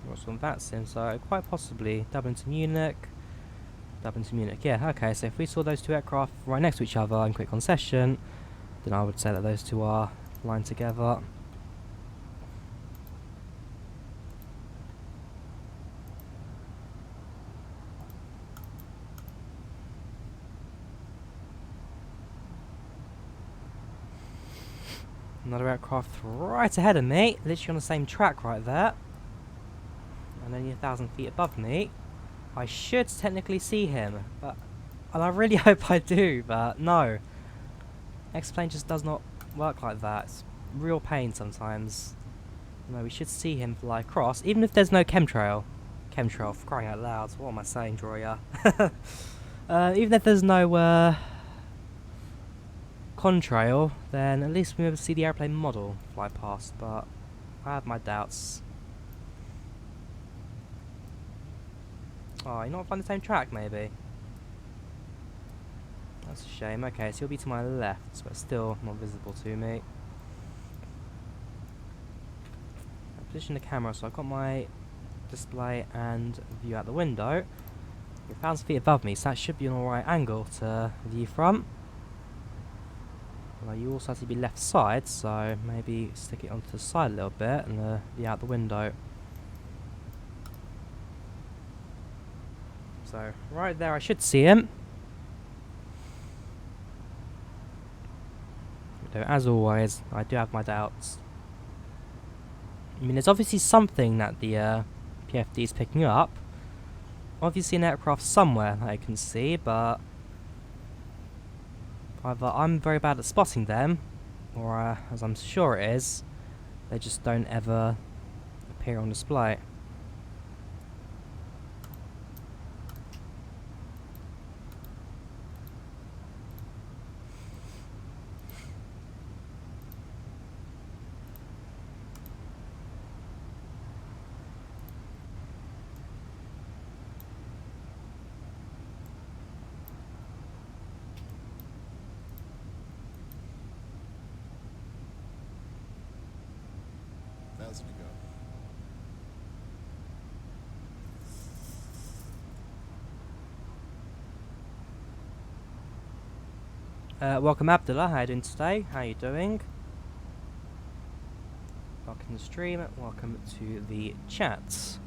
What's on VATSIM? So quite possibly Dublin to Munich. Dublin to Munich. Yeah, okay. So if we saw those two aircraft right next to each other in quick concession, then I would say that those two are lined together. Another aircraft right ahead of me, literally on the same track right there, and only 1,000 feet above me. I should technically see him, and I really hope I do, but no. X-Plane just does not work like that. It's real pain sometimes. No, we should see him fly across, even if there's no chemtrail. Chemtrail, for crying out loud. What am I saying, Drawyah? Even if there's no contrail, then at least we'll be able to see the airplane model fly past, but I have my doubts. Oh, you're not flying the same track, maybe? That's a shame. Okay, so you'll be to my left, but still not visible to me. I position the camera so I've got my display and view out the window. You're 1,000 feet above me, so that should be an alright angle to view from. Well, you also have to be left side, so maybe stick it onto the side a little bit and view out the window. So, right there I should see him. Though, as always, I do have my doubts. I mean, there's obviously something that the PFD is picking up. Obviously an aircraft somewhere that I can see, but either I'm very bad at spotting them, or as I'm sure it is, they just don't ever appear on display. Thousand to go. Welcome Abdullah, how you doing today? How you doing? Welcome to the stream, welcome to the chat.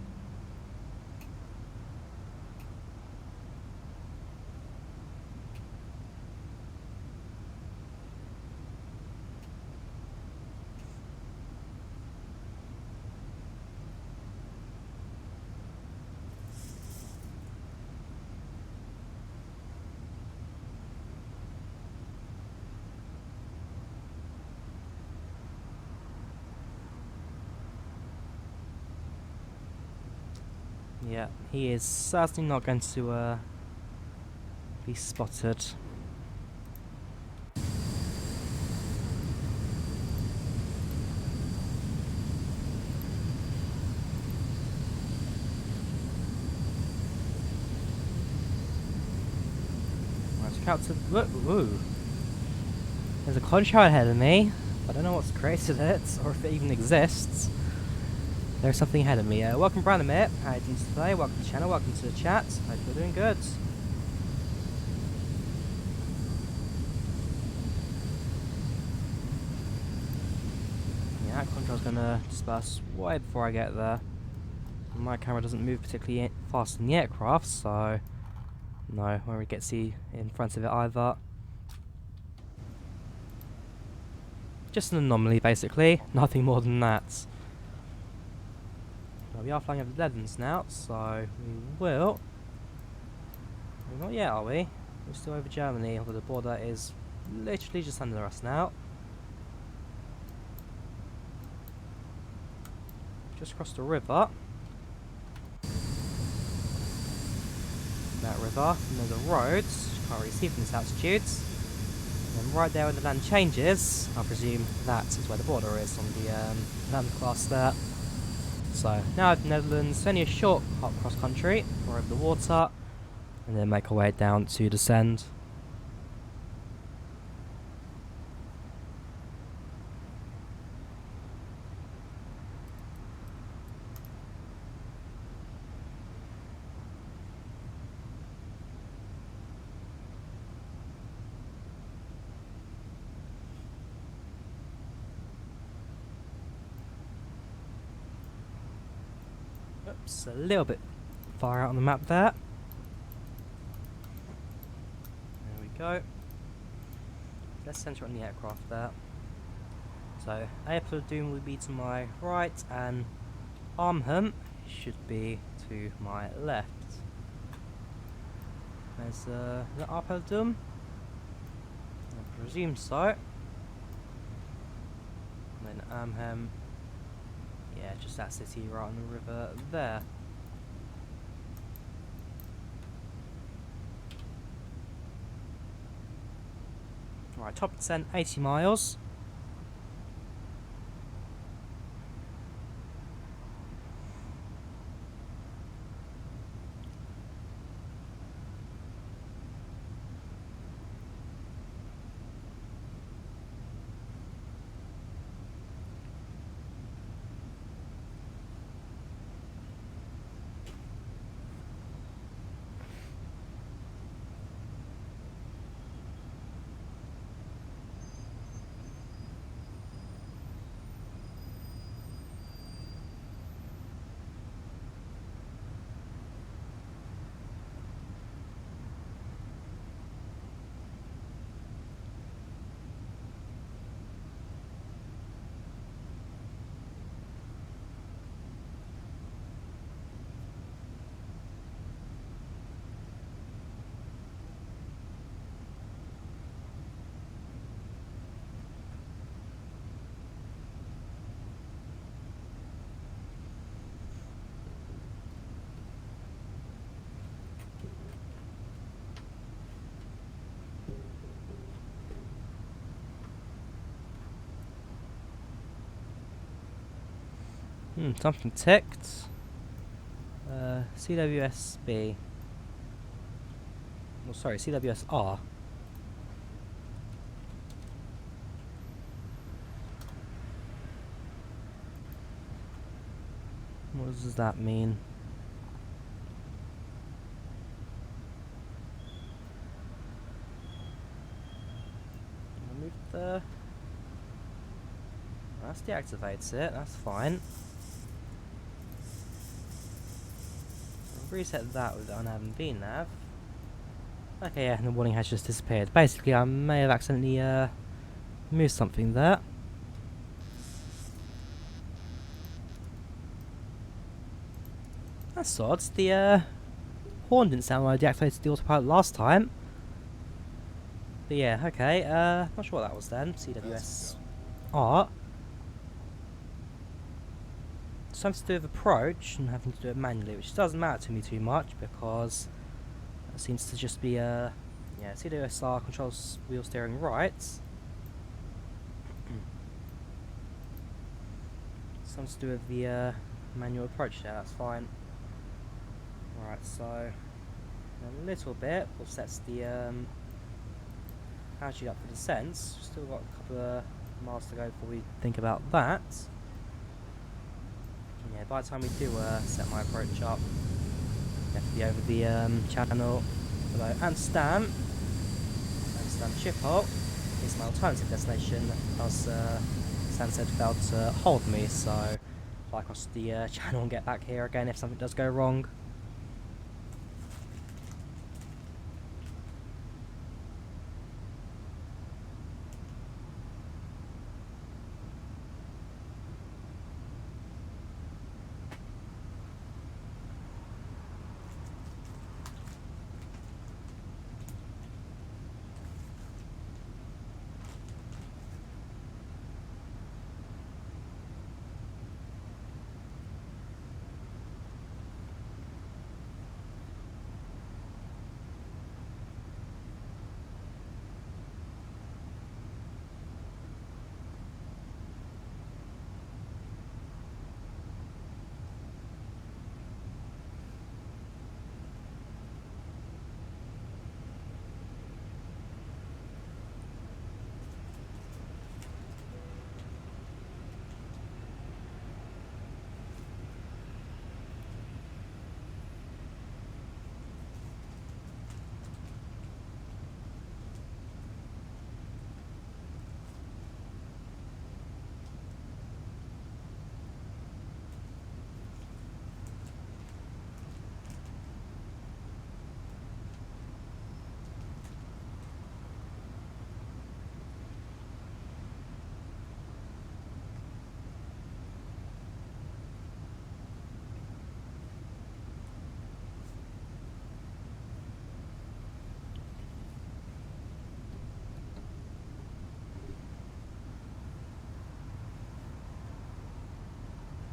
Yeah, he is certainly not going to be spotted. Right, check out to woo. There's a contrail ahead of me. I don't know what's created it or if it even exists. There's something ahead of me. Welcome Branimir, how are you doing today? Welcome to the channel, welcome to the chat. Hope you're doing good. Yeah, that contrail's gonna disperse way before I get there. My camera doesn't move particularly fast in the aircraft, so no, I won't really get to see in front of it either. Just an anomaly basically, nothing more than that. We are flying over the Netherlands now, so we will. We're not yet, are we? We're still over Germany, although the border is literally just under us now. Just crossed the river. That river, and there's a road, you can't really see from this altitude. And right there where the land changes, I presume that is where the border is on the land class there. So, now at the Netherlands, only a short hop cross country, or over the water, and then make our way down to descend. Oops, a little bit far out on the map there. There we go. Let's center on the aircraft there. So, Airport Doom will be to my right, and Arnhem should be to my left. There's the Airport Doom. I presume so. And then Arnhem. Yeah, just that city right on the river there. Right, top descent, 80 miles. Something ticked. CWSB. Oh, sorry, CWSR. What does that mean? Remove the... That deactivates it, that's fine. Reset that with unhav and vnav. Okay, yeah, and the warning has just disappeared. Basically, I may have accidentally moved something there. That's odd. The horn didn't sound when I deactivated the autopilot last time. But yeah, okay. Not sure what that was then. CWS art. Something to do with approach and having to do it manually, which doesn't matter to me too much because it seems to just be yeah, CWSR controls wheel steering right. Something to do with the manual approach there, that's fine. Right, so a little bit will sets the altitude up for descents. Still got a couple of miles to go before we think about that. Yeah, by the time we do set my approach up, definitely over the channel below Amsterdam Schiphol is my alternative destination, as Stansted failed to hold me, so I'll fly across the channel and get back here again if something does go wrong.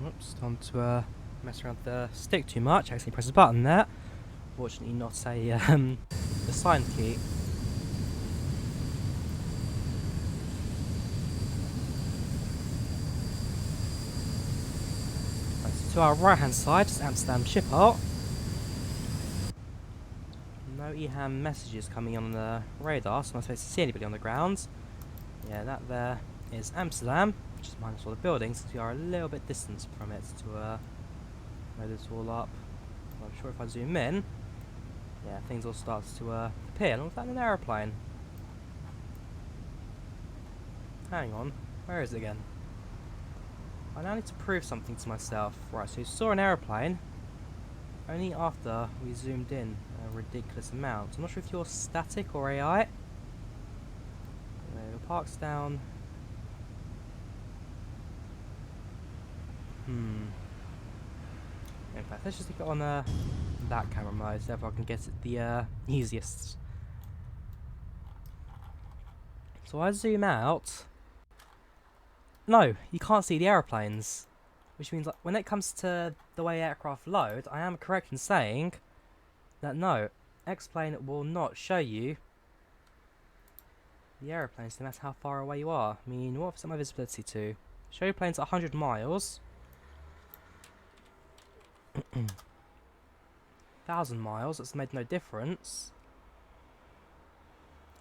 Oops, time to mess around with the stick too much. Accidentally press a button there. Fortunately, not a the sign key. to our right hand side, just Amsterdam Schiphol. No EHAM messages coming on the radar, so I'm not supposed to see anybody on the ground. Yeah, that there is Amsterdam, which is minus all the buildings, since we are a little bit distant from it to load this all up. Well, I'm sure if I zoom in, yeah, things all start to appear. Looks like an aeroplane. Hang on, where is it again? I now need to prove something to myself. Right, so you saw an aeroplane only after we zoomed in a ridiculous amount. I'm not sure if you're static or AI. Anyway, the park's down. In fact, let's just stick it on that camera mode, so if I can get it the easiest. So I zoom out. No, you can't see the aeroplanes. Which means like, when it comes to the way aircraft load, I am correct in saying that no, X-Plane will not show you the aeroplanes no matter how far away you are. I mean, what is my visibility to? Show you planes at 100 miles. 1,000 miles, that's made no difference.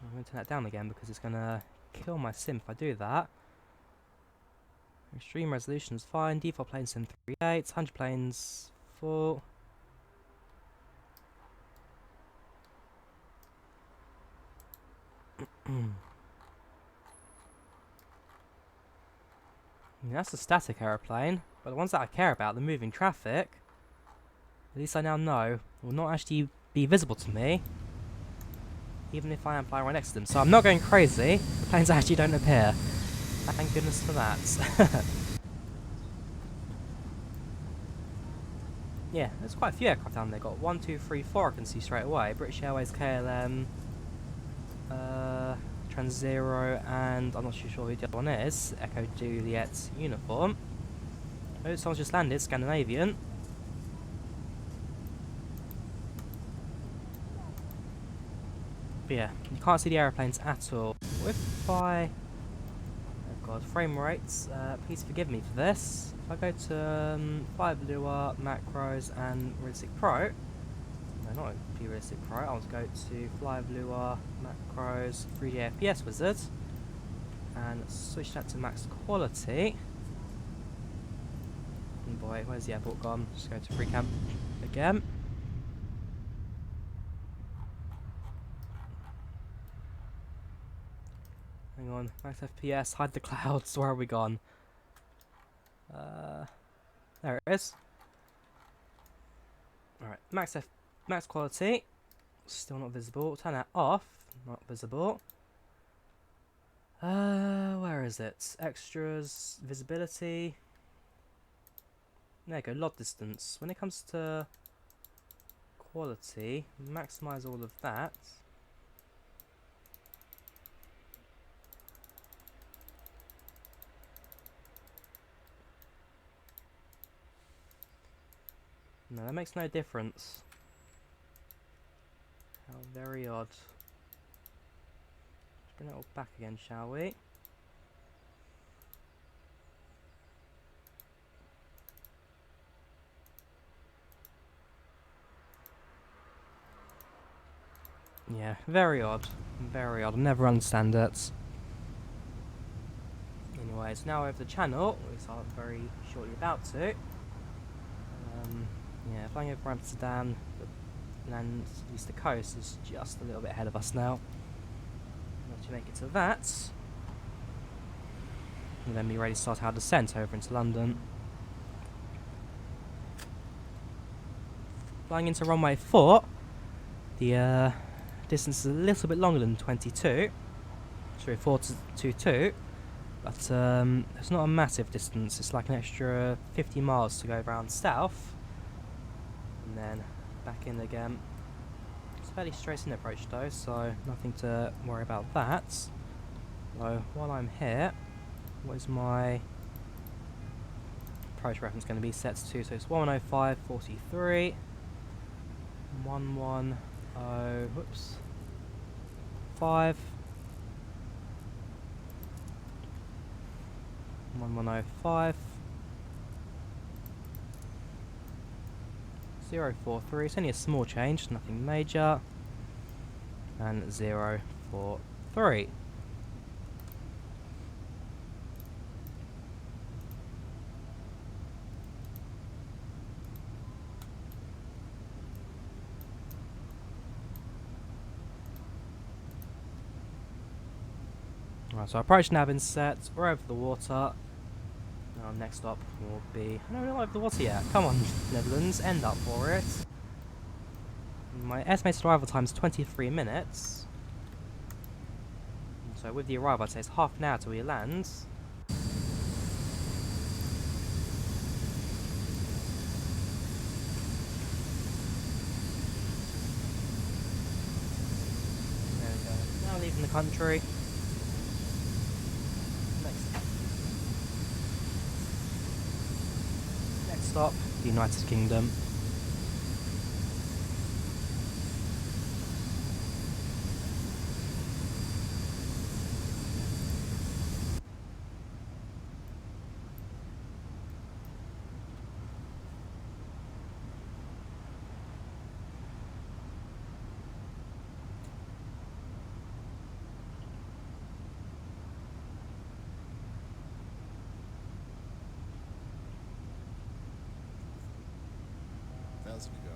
I'm going to turn that down again because it's going to kill my sim if I do that. Extreme resolution is fine. Default plane sim 3.8, 100 planes full. That's a static aeroplane, but the ones that I care about, the moving traffic, at least I now know, will not actually be visible to me, even if I am flying right next to them. So I'm not going crazy. The planes actually don't appear. Thank goodness for that. Yeah, there's quite a few aircraft down there. Got 1, 2, 3, 4 I can see straight away. British Airways, KLM, Transzero, and I'm not too sure who the other one is. Echo Juliet uniform. Oh, someone's just landed, Scandinavian. But yeah, you can't see the aeroplanes at all. What if I... Oh god, frame rates, please forgive me for this. If I go to Fly Lua, Macros, and Realistic Pro, no, not Realistic Pro, I want to go to Fly Lua, Macros, 3D FPS Wizard, and switch that to max quality. Oh boy, where's the airport gone? Just go to free camp again. Hang on, max FPS, hide the clouds, where are we gone? There it is. Alright, max quality, still not visible. Turn that off, not visible. Where is it? Extras, visibility. There you go, lot distance. When it comes to quality, maximize all of that. No, that makes no difference. How very odd. Let's bring it all back again, shall we? Yeah, very odd. Very odd. I'll never understand it. Anyways, now over the channel, which I'm very shortly about to. Yeah, flying over Amsterdam, the land, at least the coast, is just a little bit ahead of us now. Once you make it to that, we'll then be ready to start our descent over into London. Flying into runway 4, the distance is a little bit longer than 22, sorry, 422, but it's not a massive distance. It's like an extra 50 miles to go around south. And then back in again. It's a fairly straight in approach though, so nothing to worry about that. So while I'm here, what is my approach reference going to be set to? So it's 105.43, 110, whoops, 5, 1105. 043. It's only a small change, nothing major. And 043. Right, so our approach nav been set. We're over the water. Our next stop will be... No, we're not over the water yet. Come on, Netherlands, end up for it. My estimated arrival time is 23 minutes. And so with the arrival, I'd say it's half an hour till we land. There we go. Now leaving the country. Next stop, the United Kingdom. Thousand ago.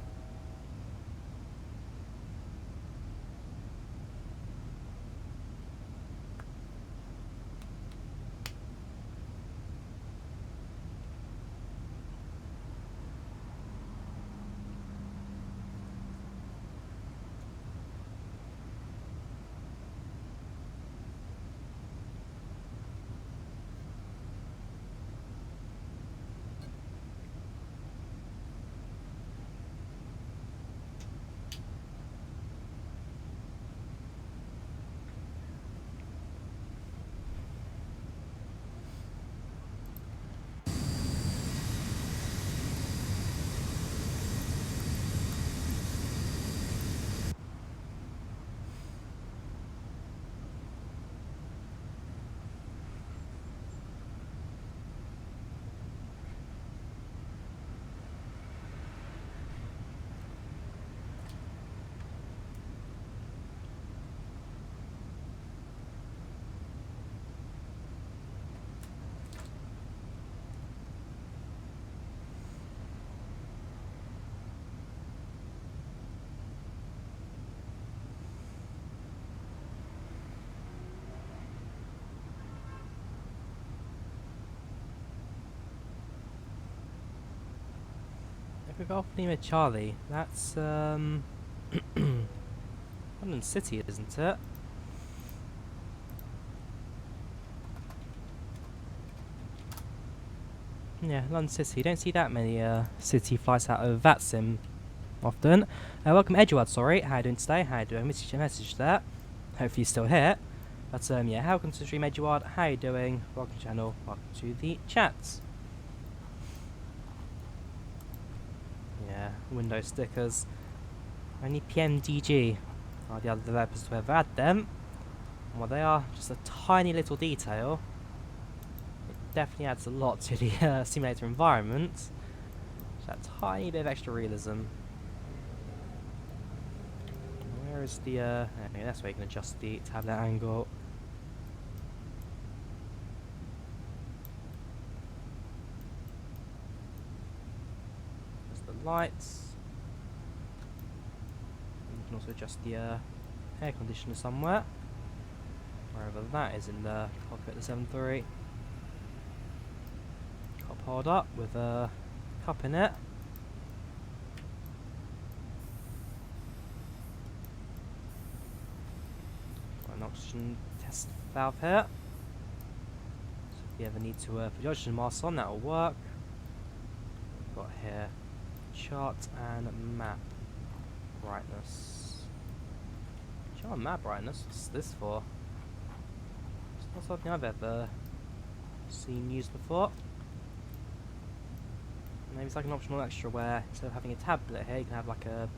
If we go off Lima Charlie, that's London City, isn't it? Yeah, London City. You don't see that many city flights out of that sim often. Welcome Edward, sorry. How you doing today? How you doing? I missed your message there. Hopefully you're still here. But yeah, welcome to the stream Edward. How you doing? Welcome to the channel. Welcome to the chat. Yeah, Windows stickers. Only PMDG are the other developers to ever add them. And while they are just a tiny little detail, it definitely adds a lot to the simulator environment. Just that tiny bit of extra realism. Where is the okay, that's where you can adjust the tablet angle. Lights. You can also adjust the air conditioner somewhere, wherever that is in the cockpit of the 7.3. Cup holder with a cup in it. Got an oxygen test valve here. So if you ever need to put your oxygen mask on, that will work. We've got here chart and map brightness. Chart and map brightness? What's this for? It's not something I've ever seen used before. Maybe it's like an optional extra where instead of having a tablet here, you can have like a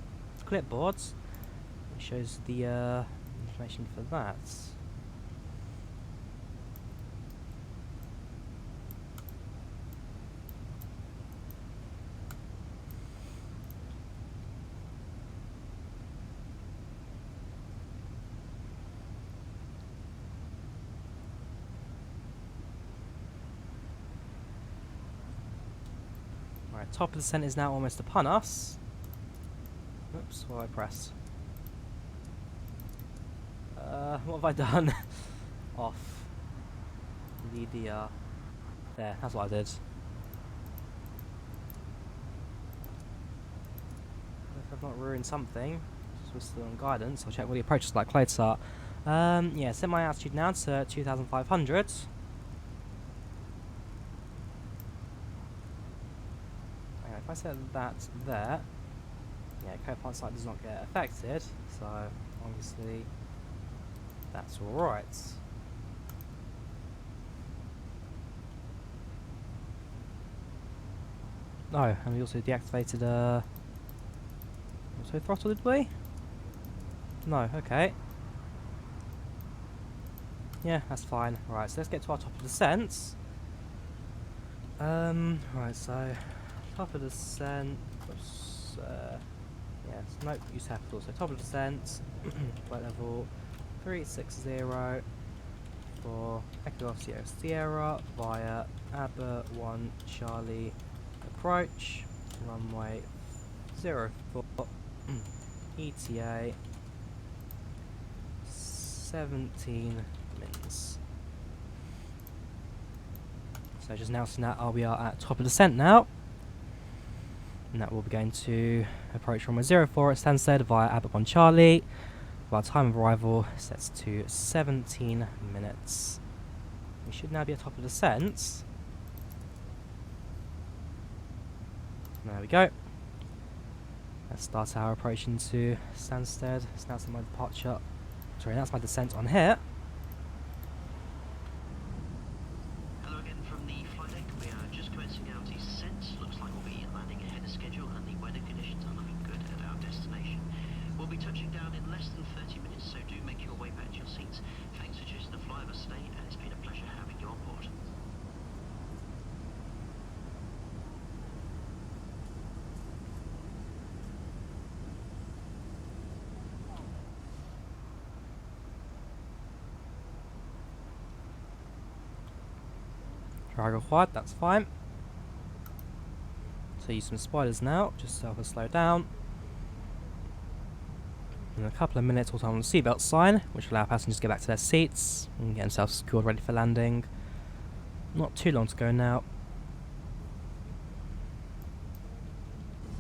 clipboard which shows the information for that. top of the descent is now almost upon us. Oops, what did I press? What have I done? Off. NVIDIA. There, that's what I did. If I've not ruined something, just we're still on guidance, I'll check what the approach is like later. Yeah, set my altitude now to 2,500. Okay, if I set that there, yeah, co-pilot sight does not get affected, so obviously that's alright. Oh, and we also deactivated auto throttle, did we? No, okay. Yeah, that's fine. Right, so let's get to our top of descent. Right, so top of descent. Oops, yes, nope, use capital. So top of descent, flight level 360 for Echo Sierra Sierra via Aber 1 Charlie approach, runway 04 ETA 17 minutes. So just announcing that we are at top of descent now. And that will be going to approach runway 04 at Stansted via Aber 1 Charlie. Our time of arrival sets to 17 minutes. We should now be at top of descent. There we go. Let's start our approach into Stansted. It's now my departure. Sorry, that's my descent on here. Hello again from the flight deck. We are just commencing our descent. Looks like we'll be landing ahead of schedule and the weather conditions are looking good at our destination. We'll be touching down in less than 30 minutes, so do make your way back to your seats. Thanks for choosing to fly with us today, and it's been a pleasure having you on board. Drag required, that's fine. So use some spoilers now, just so I can slow down. In a couple of minutes we'll turn on the seatbelt sign, which will allow passengers to get back to their seats and get themselves secured ready for landing. Not too long to go now.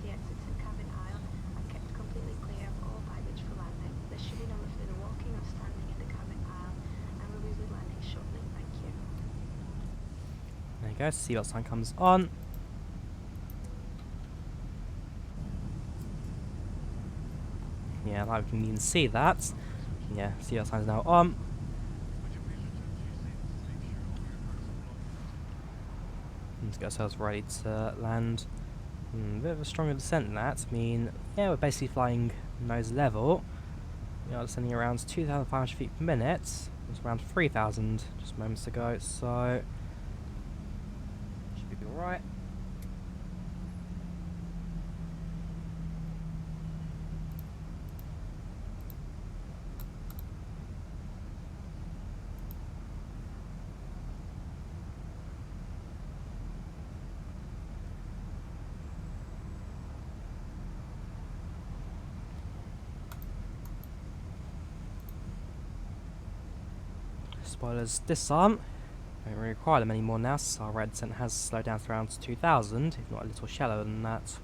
The exits and cabin aisle are kept completely clear of all baggage for landing. There should be no further walking or standing in the cabin aisle, and we will be landing shortly. Thank you. There you go, seatbelt sign comes on. Yeah, like we can even see that. Yeah, seatbelt sign is now on. Let's get ourselves ready to land. A bit of a stronger descent than that. I mean, yeah, we're basically flying nose level. We are descending around 2,500 feet per minute. It was around 3,000 just moments ago, so should be alright. Spoilers disarm. Don't really require them anymore now, so our red descent has slowed down to around 2,000, if not a little shallower than that.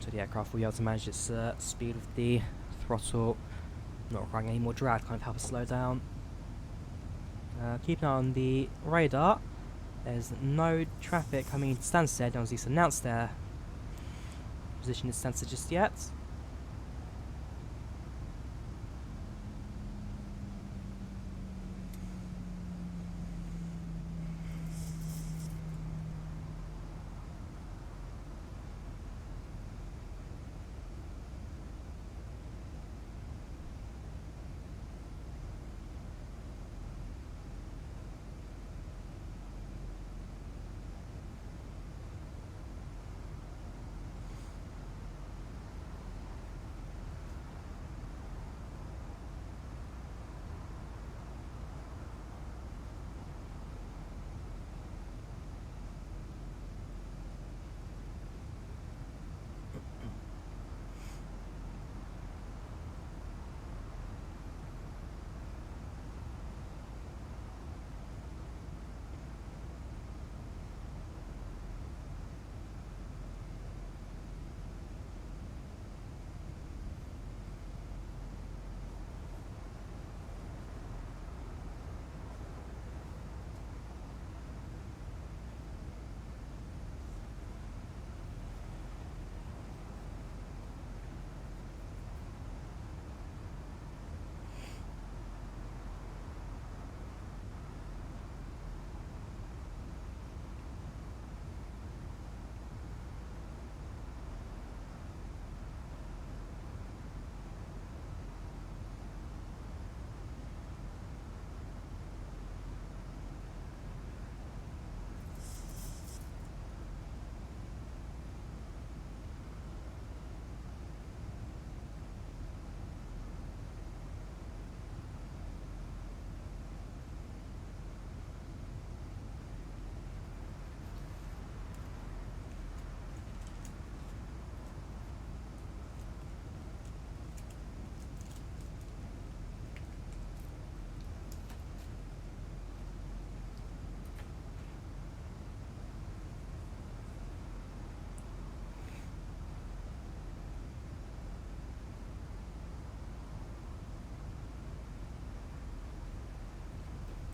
So the aircraft will be able to manage its speed with the throttle, not requiring any more drag to kind of help us slow down. Keep an eye on the radar. There's no traffic coming into Stansted. No one's at least announced their position in Stansted just yet.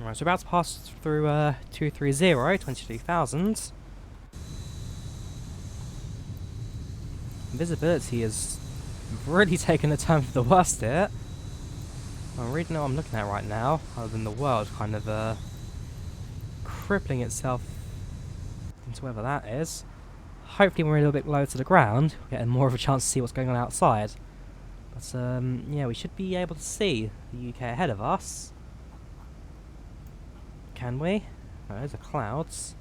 Right, so we're about to pass through 230, 23,000. Visibility is really taking a turn for the worst here. I don't really know what I'm looking at right now, other than the world kind of crippling itself into wherever that is. Hopefully when we're a little bit low to the ground, we're getting more of a chance to see what's going on outside. But yeah, we should be able to see the UK ahead of us. Can we? Oh, those are clouds.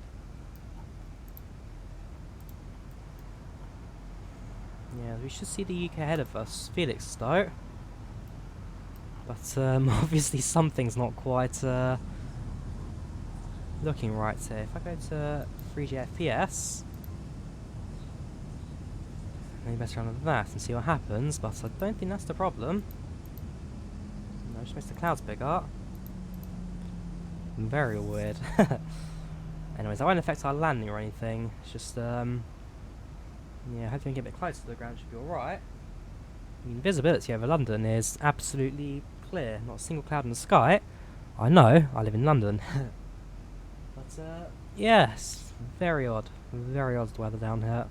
Yeah, we should see the UK ahead of us. Felix, though. But obviously something's not quite looking right here. If I go to 3G FPS, maybe better on that and see what happens, but I don't think that's the problem. No, just makes the clouds bigger. Very weird. Anyways, that won't affect our landing or anything. It's just, yeah, hopefully we can get a bit closer to the ground, should be alright. I mean, visibility over London is absolutely clear. Not a single cloud in the sky. I know, I live in London. But, yes, very odd. Very odd weather down here.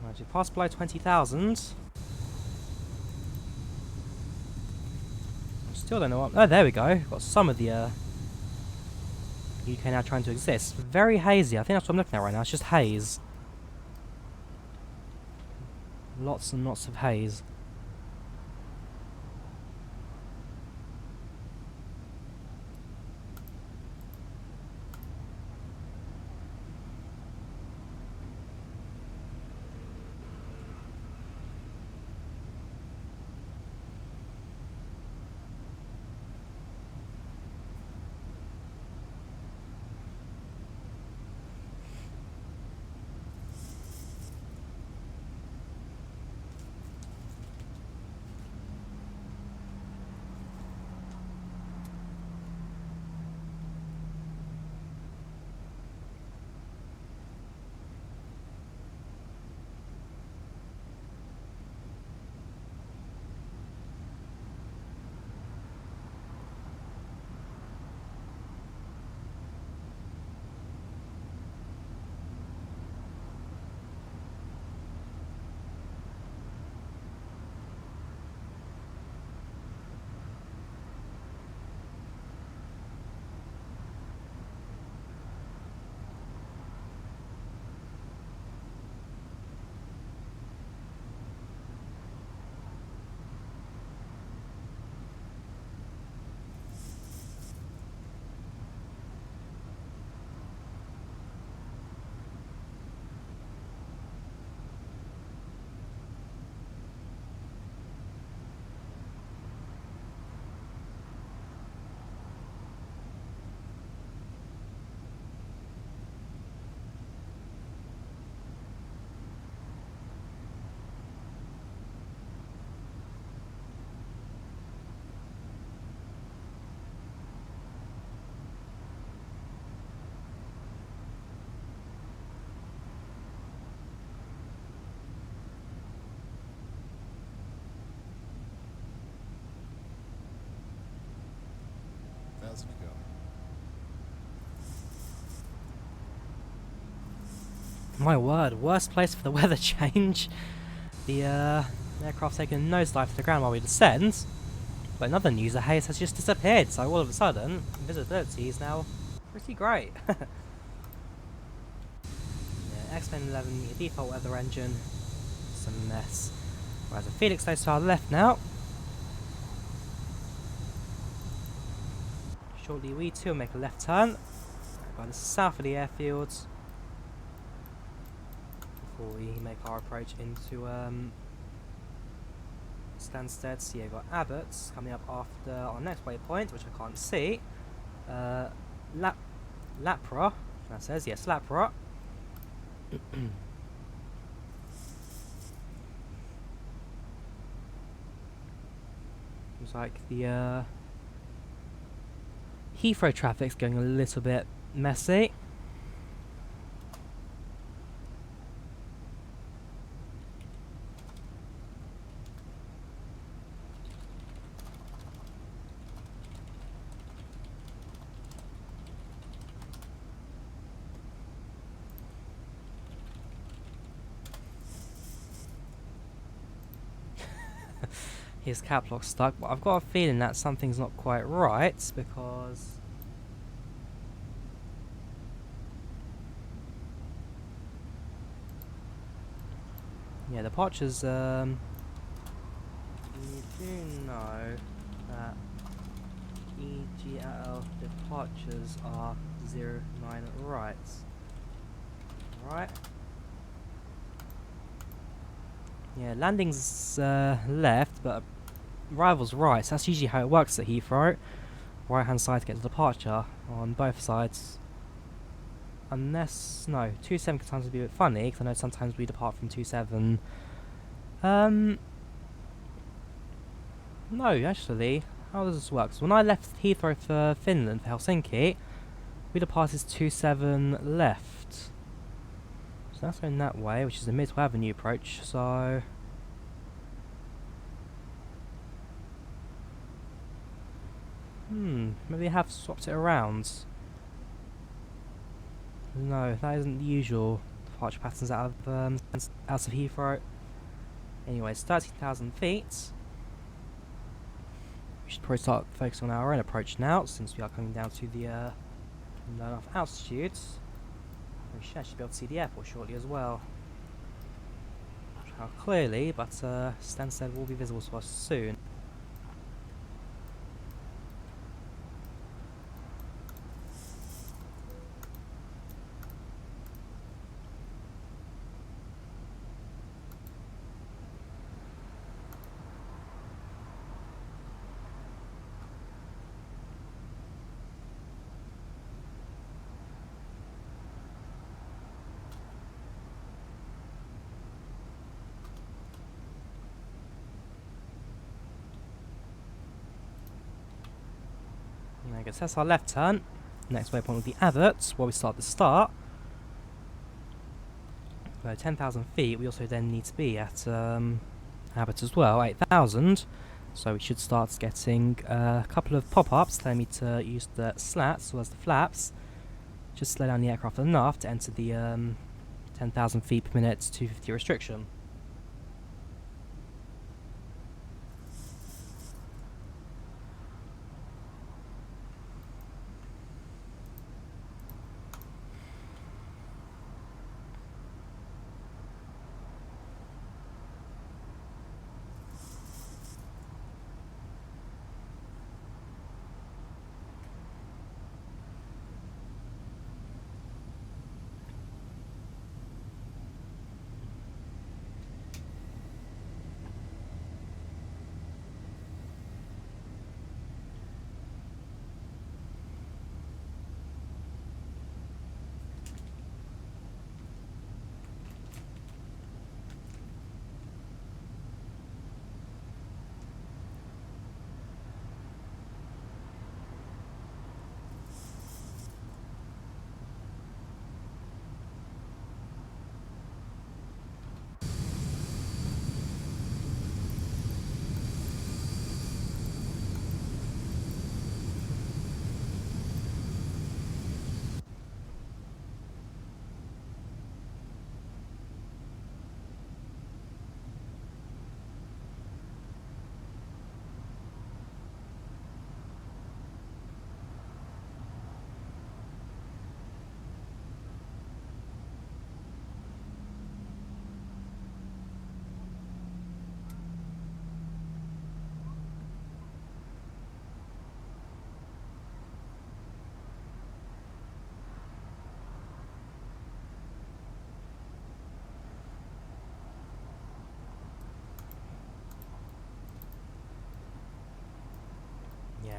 Right, we passed below 20,000. Still don't know what... Oh, there we go. Got some of the UK now trying to exist. Very hazy. I think that's what I'm looking at right now. It's just haze. Lots and lots of haze. My word, worst place for the weather change. The aircraft's taking a nosedive to the ground while we descend. But another news, the haze has just disappeared, so all of a sudden, visibility is now pretty great. Yeah, X-Plane 11, your default weather engine, it's a mess. Whereas the Felix goes to our left now. Shortly we too will make a left turn, by the south of the airfields, before we make our approach into Stansted. So yeah, we've got Abbott's coming up after our next waypoint, which I can't see. Lapra, that says, yes, Lapra. Looks like the Heathrow traffic's going a little bit messy. His cap lock's stuck, but I've got a feeling that something's not quite right because yeah, departures. You do know that EGL departures are 09 right. Right. Yeah, landing's left, but arrival's right. So that's usually how it works at Heathrow. Right hand side to get to departure on both sides. Unless, no, 27 can sometimes be a bit funny, because I know sometimes we depart from 27. No, actually, how does this work? So when I left Heathrow for Finland, for Helsinki, we departed 27 left. So that's going that way, which is the Myrtle Avenue approach, so maybe I have swapped it around. No, that isn't the usual departure patterns out of Heathrow. Anyways, 13,000 feet. We should probably start focusing on our own approach now, since we are coming down to the low enough altitudes. We should actually be able to see the airport shortly as well. Not clearly, but Stansted will be visible to us soon. I guess that's our left turn. Next waypoint will be Abbott, where we start the start. So 10,000 feet, we also then need to be at Abbott as well, 8,000. So we should start getting a couple of pop-ups telling me to use the slats as well as the flaps. Just slow down the aircraft enough to enter the 10,000 feet per minute 250 restriction.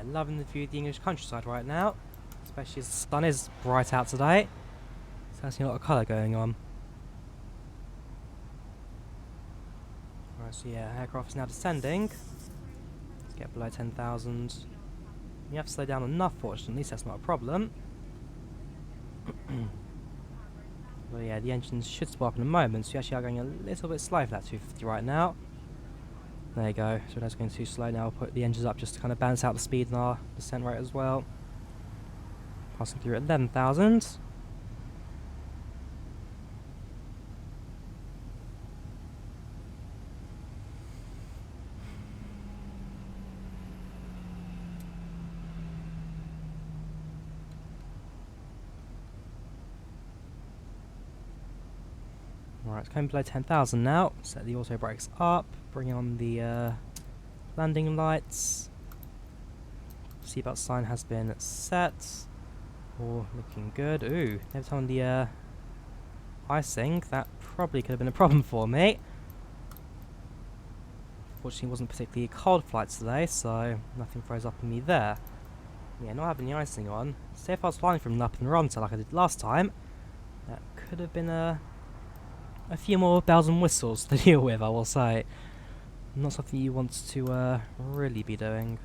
Yeah, loving the view of the English countryside right now, especially as the sun is bright out today. So there's a lot of colour going on. Right, so yeah, aircraft is now descending. Let's get below 10,000. You have to slow down enough, fortunately, so that's not a problem. Well, yeah, the engines should spark in a moment, so you actually are going a little bit slow for that 250 right now. There you go, so that's going too slow now. I'll put the engines up just to kind of balance out the speed and our descent rate as well. Passing through at 11,000. Alright, it's coming below 10,000 now. Set the auto brakes up, bring on the landing lights. Seatbelt sign has been set. All looking good. Ooh, never time on the icing. That probably could have been a problem for me. Fortunately, it wasn't particularly cold flights today, so nothing froze up on me there. Yeah, not having the icing on. Say if I was flying from up and Ronta like I did last time, that could have been a few more bells and whistles to deal with, I will say. Not something you want to really be doing.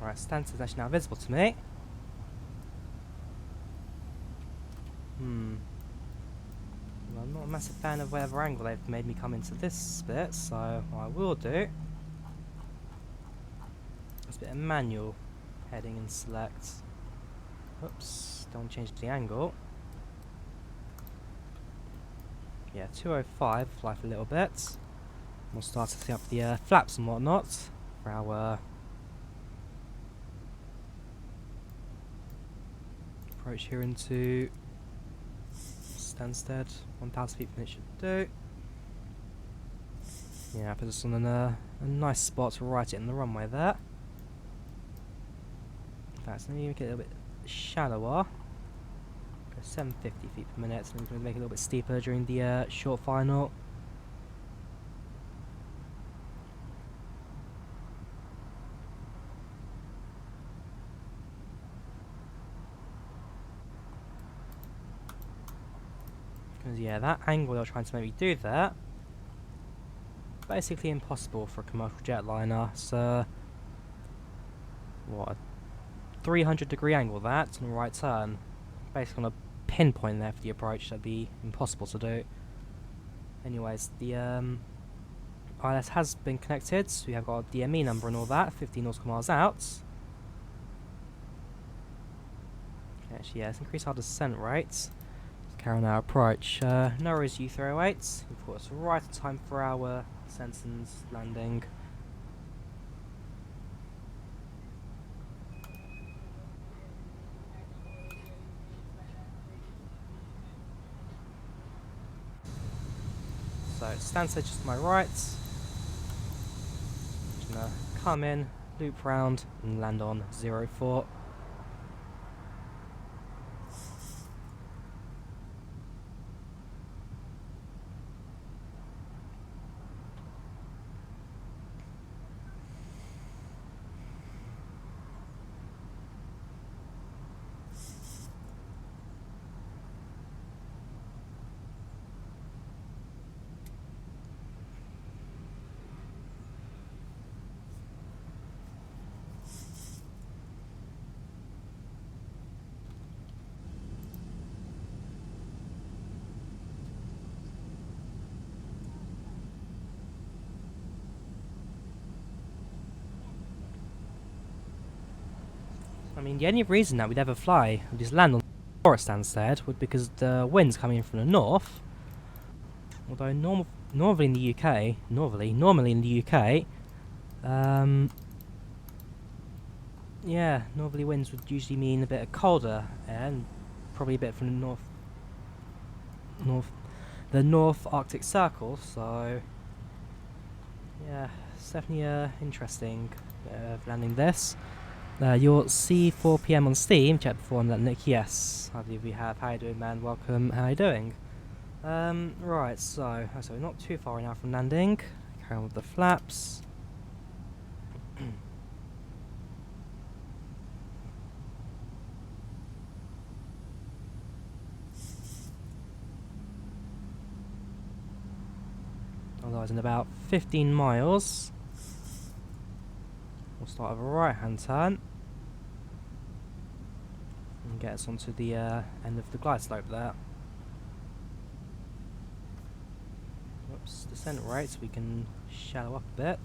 Right, Stansted is actually now visible to me. Well, I'm not a massive fan of whatever angle they've made me come into this bit, so what I will do is a bit of manual heading and select. Oops, don't change the angle. Yeah, 205, fly for a little bit. We'll start setting up the flaps and whatnot for our approach here into Stansted. 1,000 feet per minute should do. Yeah, put us on a nice spot to right it in the runway there. In fact, let me make it a little bit shallower. Go 750 feet per minute, so we're going to make it a little bit steeper during the short final. Because yeah, that angle they're trying to make me do there, basically impossible for a commercial jetliner. So what, a 300-degree angle that on a right turn, basically on a pinpoint there for the approach. That'd be impossible to do. Anyways, the ILS has been connected, so we have got a DME number and all that, 15 nautical miles out. Okay, actually, yeah, let's increase our descent rate. Carry on our approach. No worries, U308. We've got us right at time for our descent and landing. So Stansted just to my right. Just gonna come in, loop round, and land on 04. I mean, the only reason that we'd ever fly, we'd just land on Stansted, would because the wind's coming in from the north. Although normally in the UK, normally in the UK, yeah, northerly winds would usually mean a bit of colder air, and probably a bit from the North Arctic Circle. So yeah, it's definitely interesting landing this. You'll see 4 PM on Steam. Check before and let Nick. Yes, I believe we have. How you doing, man? Welcome. How you doing? Right. So we're not too far now from landing. Carry on with the flaps. Otherwise, in about 15 miles, we'll start with a right-hand turn and get us onto the end of the glide slope there. Whoops, descent rate, so we can shallow up a bit.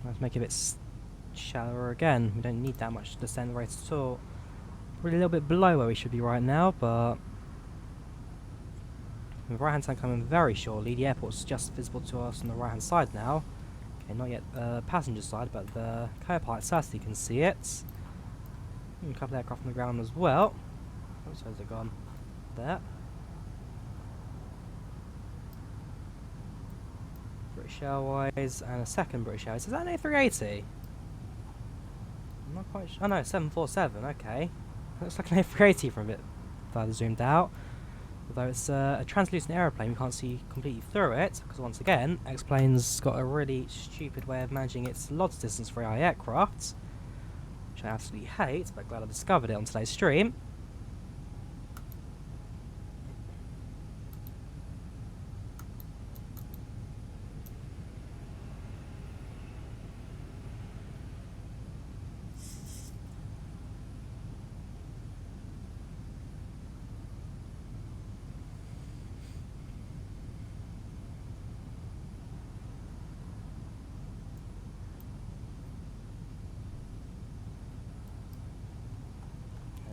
Let's make it a bit shallower again. We don't need that much descent rate at all. Probably a little bit below where we should be right now, but the right hand side coming very shortly. The airport's just visible to us on the right hand side now. Okay, not yet passenger side, but the co-pilot certainly can see it. A couple of aircraft on the ground as well. Oh, so has it gone? There. British Airways and a second British Airways. Is that an A380? I'm not quite sure. Oh no, 747. Okay, looks like an A380 from a bit further zoomed out. Although it's a translucent aeroplane, we can't see completely through it because once again, X-Plane's got a really stupid way of managing its lots distance for AI aircraft, which I absolutely hate. But glad I discovered it on today's stream.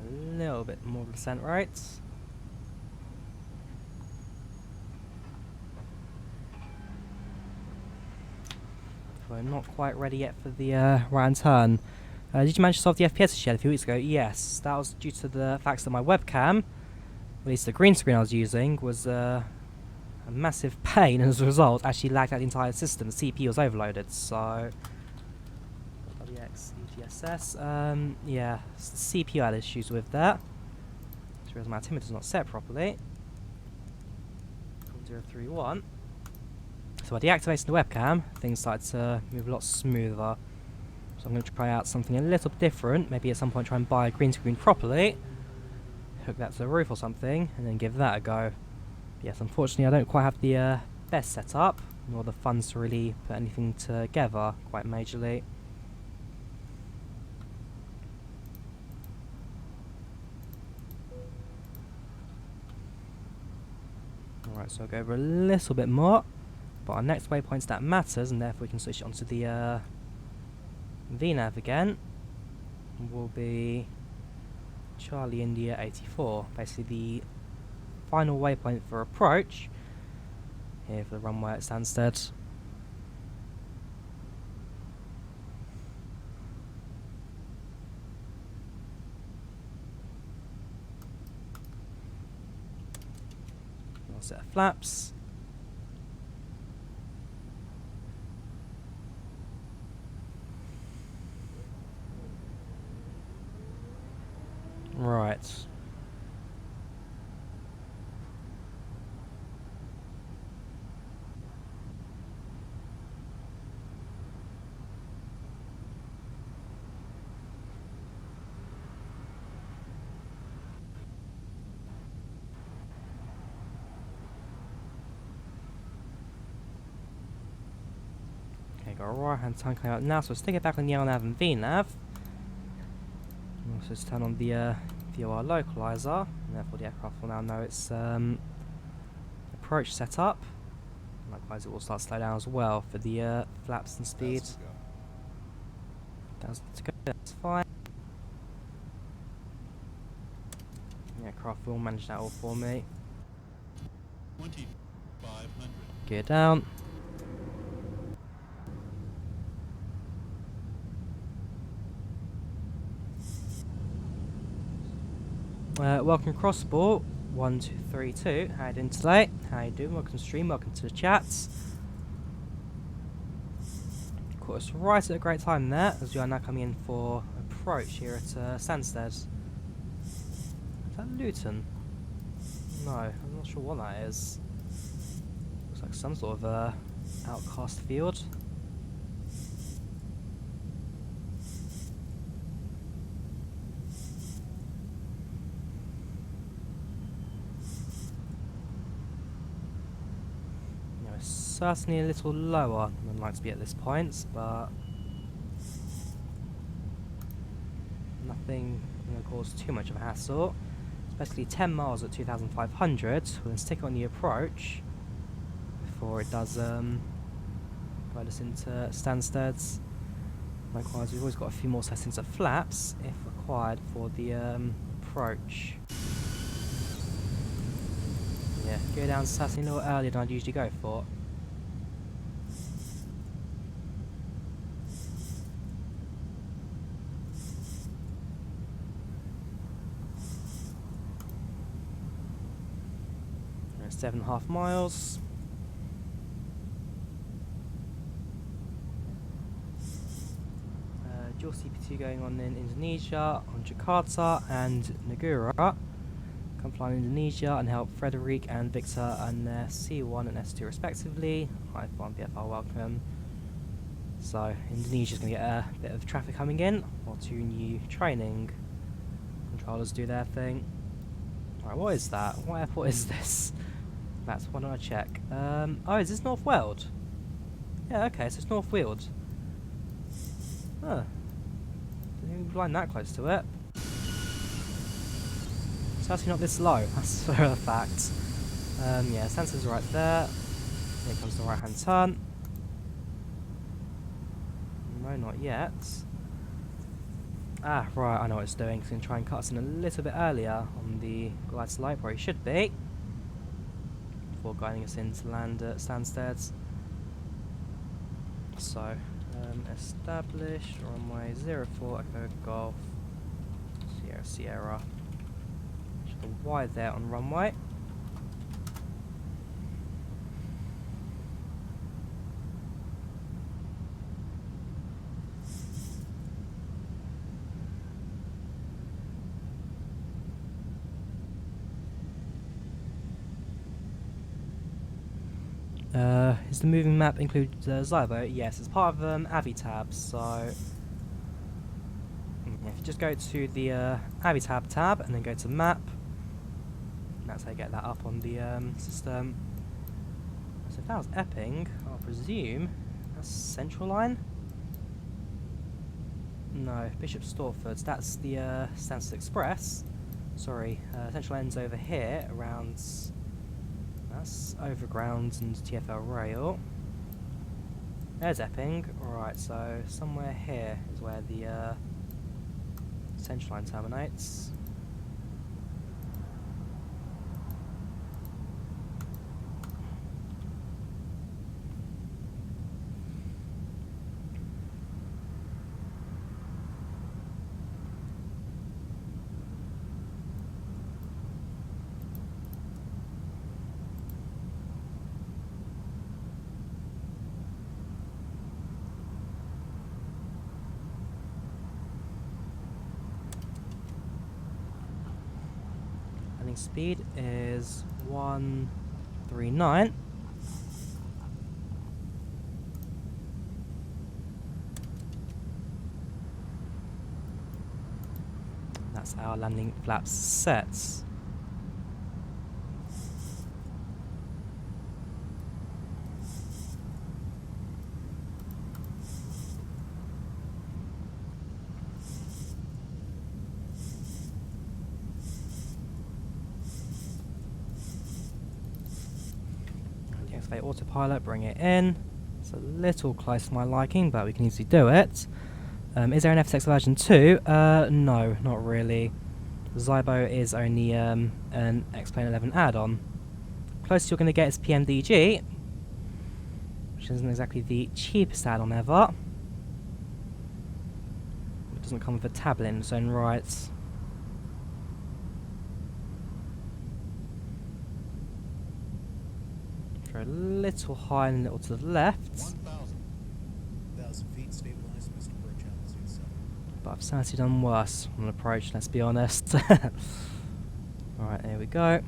A little bit more descent rates. We're not quite ready yet for the right turn. Did you manage to solve the FPS issue a few weeks ago? Yes, that was due to the fact that my webcam, at least the green screen I was using, was a massive pain, and as a result, actually lagged out the entire system. The CPU was overloaded, so... WX EGSS, yeah, the CPU had issues with that. Just realised my altimeter's not set properly. 031. So by deactivating the webcam, things started to move a lot smoother. So I'm going to try out something a little different. Maybe at some point try and buy a green screen properly, hook that to the roof or something, and then give that a go. But yes, unfortunately I don't quite have the best setup, nor the funds to really put anything together quite majorly. Alright, so I'll go over a little bit more. But our next waypoint that matters, and therefore we can switch it onto the VNav again, will be Charlie India 84. Basically the final waypoint for approach here for the runway at Stansted. One set of flaps. Right. got a right hand turn coming out now, so stick it back on the LNAV and VNAV. And also just turn on the VOR localizer, and therefore the aircraft will now know its approach setup. Likewise, it will start to slow down as well for the flaps and speed. That's to go. That's fine. The aircraft will manage that all for me. 2500. Gear down. Welcome Crossport 1232. How you doing today? How you doing? Welcome to the stream. Welcome to the chats. Caught us right at a great time there, as we are now coming in for approach here at Stansted. Is that Luton? No, I'm not sure what that is. Looks like some sort of outcast field. Certainly a little lower than I'd like to be at this point, but nothing going to cause too much of a hassle. Especially 10 miles at 2,500. We'll then stick it on the approach before it does guide us into Stansted's. Likewise, we've always got a few more settings of flaps if required for the approach. Yeah, go down certainly a little earlier than I'd usually go for. We're at 7.5 miles. Dual CP2 going on in Indonesia, on Jakarta and Negara. Come fly in Indonesia and help Frederic and Victor and their C1 and S2 respectively. I-1 BFR welcome. So Indonesia's going to get a bit of traffic coming in, while 2 new training controllers do their thing. Alright, what is that? What airport is this? That's why don't I check. Oh, is this North Weald? Yeah, okay, so it's North Weald. Huh. Didn't even blind that close to it. It's actually not this low, that's for a fact. Yeah, sensor's right there. Here comes the right hand turn. No, not yet. Ah, right, I know what it's doing. It's going to try and cut us in a little bit earlier on the glide to light, where it should be, before guiding us in to land at Stansted. So, establish runway 04 Echo Golf Sierra. Just go wide there on runway. Is the moving map include Zibo? Yes, it's part of Avitab, so if you just go to the Avitab tab and then go to map, that's how you get that up on the system. So if that was Epping, I'll presume that's Central Line? No, Bishop Stortford, that's the Stansted Express. Sorry, Central Line's over here around. That's Overground and TfL Rail. There's Epping. Alright, so somewhere here is where the Central Line terminates. Speed is 139. That's our landing flaps set. Activate autopilot, bring it in. It's a little close to my liking, but we can easily do it. Is there an FTX version 2? No, not really. Zibo is only an X-Plane 11 add-on. Closest you're going to get is PMDG, which isn't exactly the cheapest add-on ever. It doesn't come with a tablet in its own right. Go a little high and a little to the left. 1,000 feet, stabilize, missed approach altitude 7. But I've certainly done worse on an approach, let's be honest. Alright, there we go.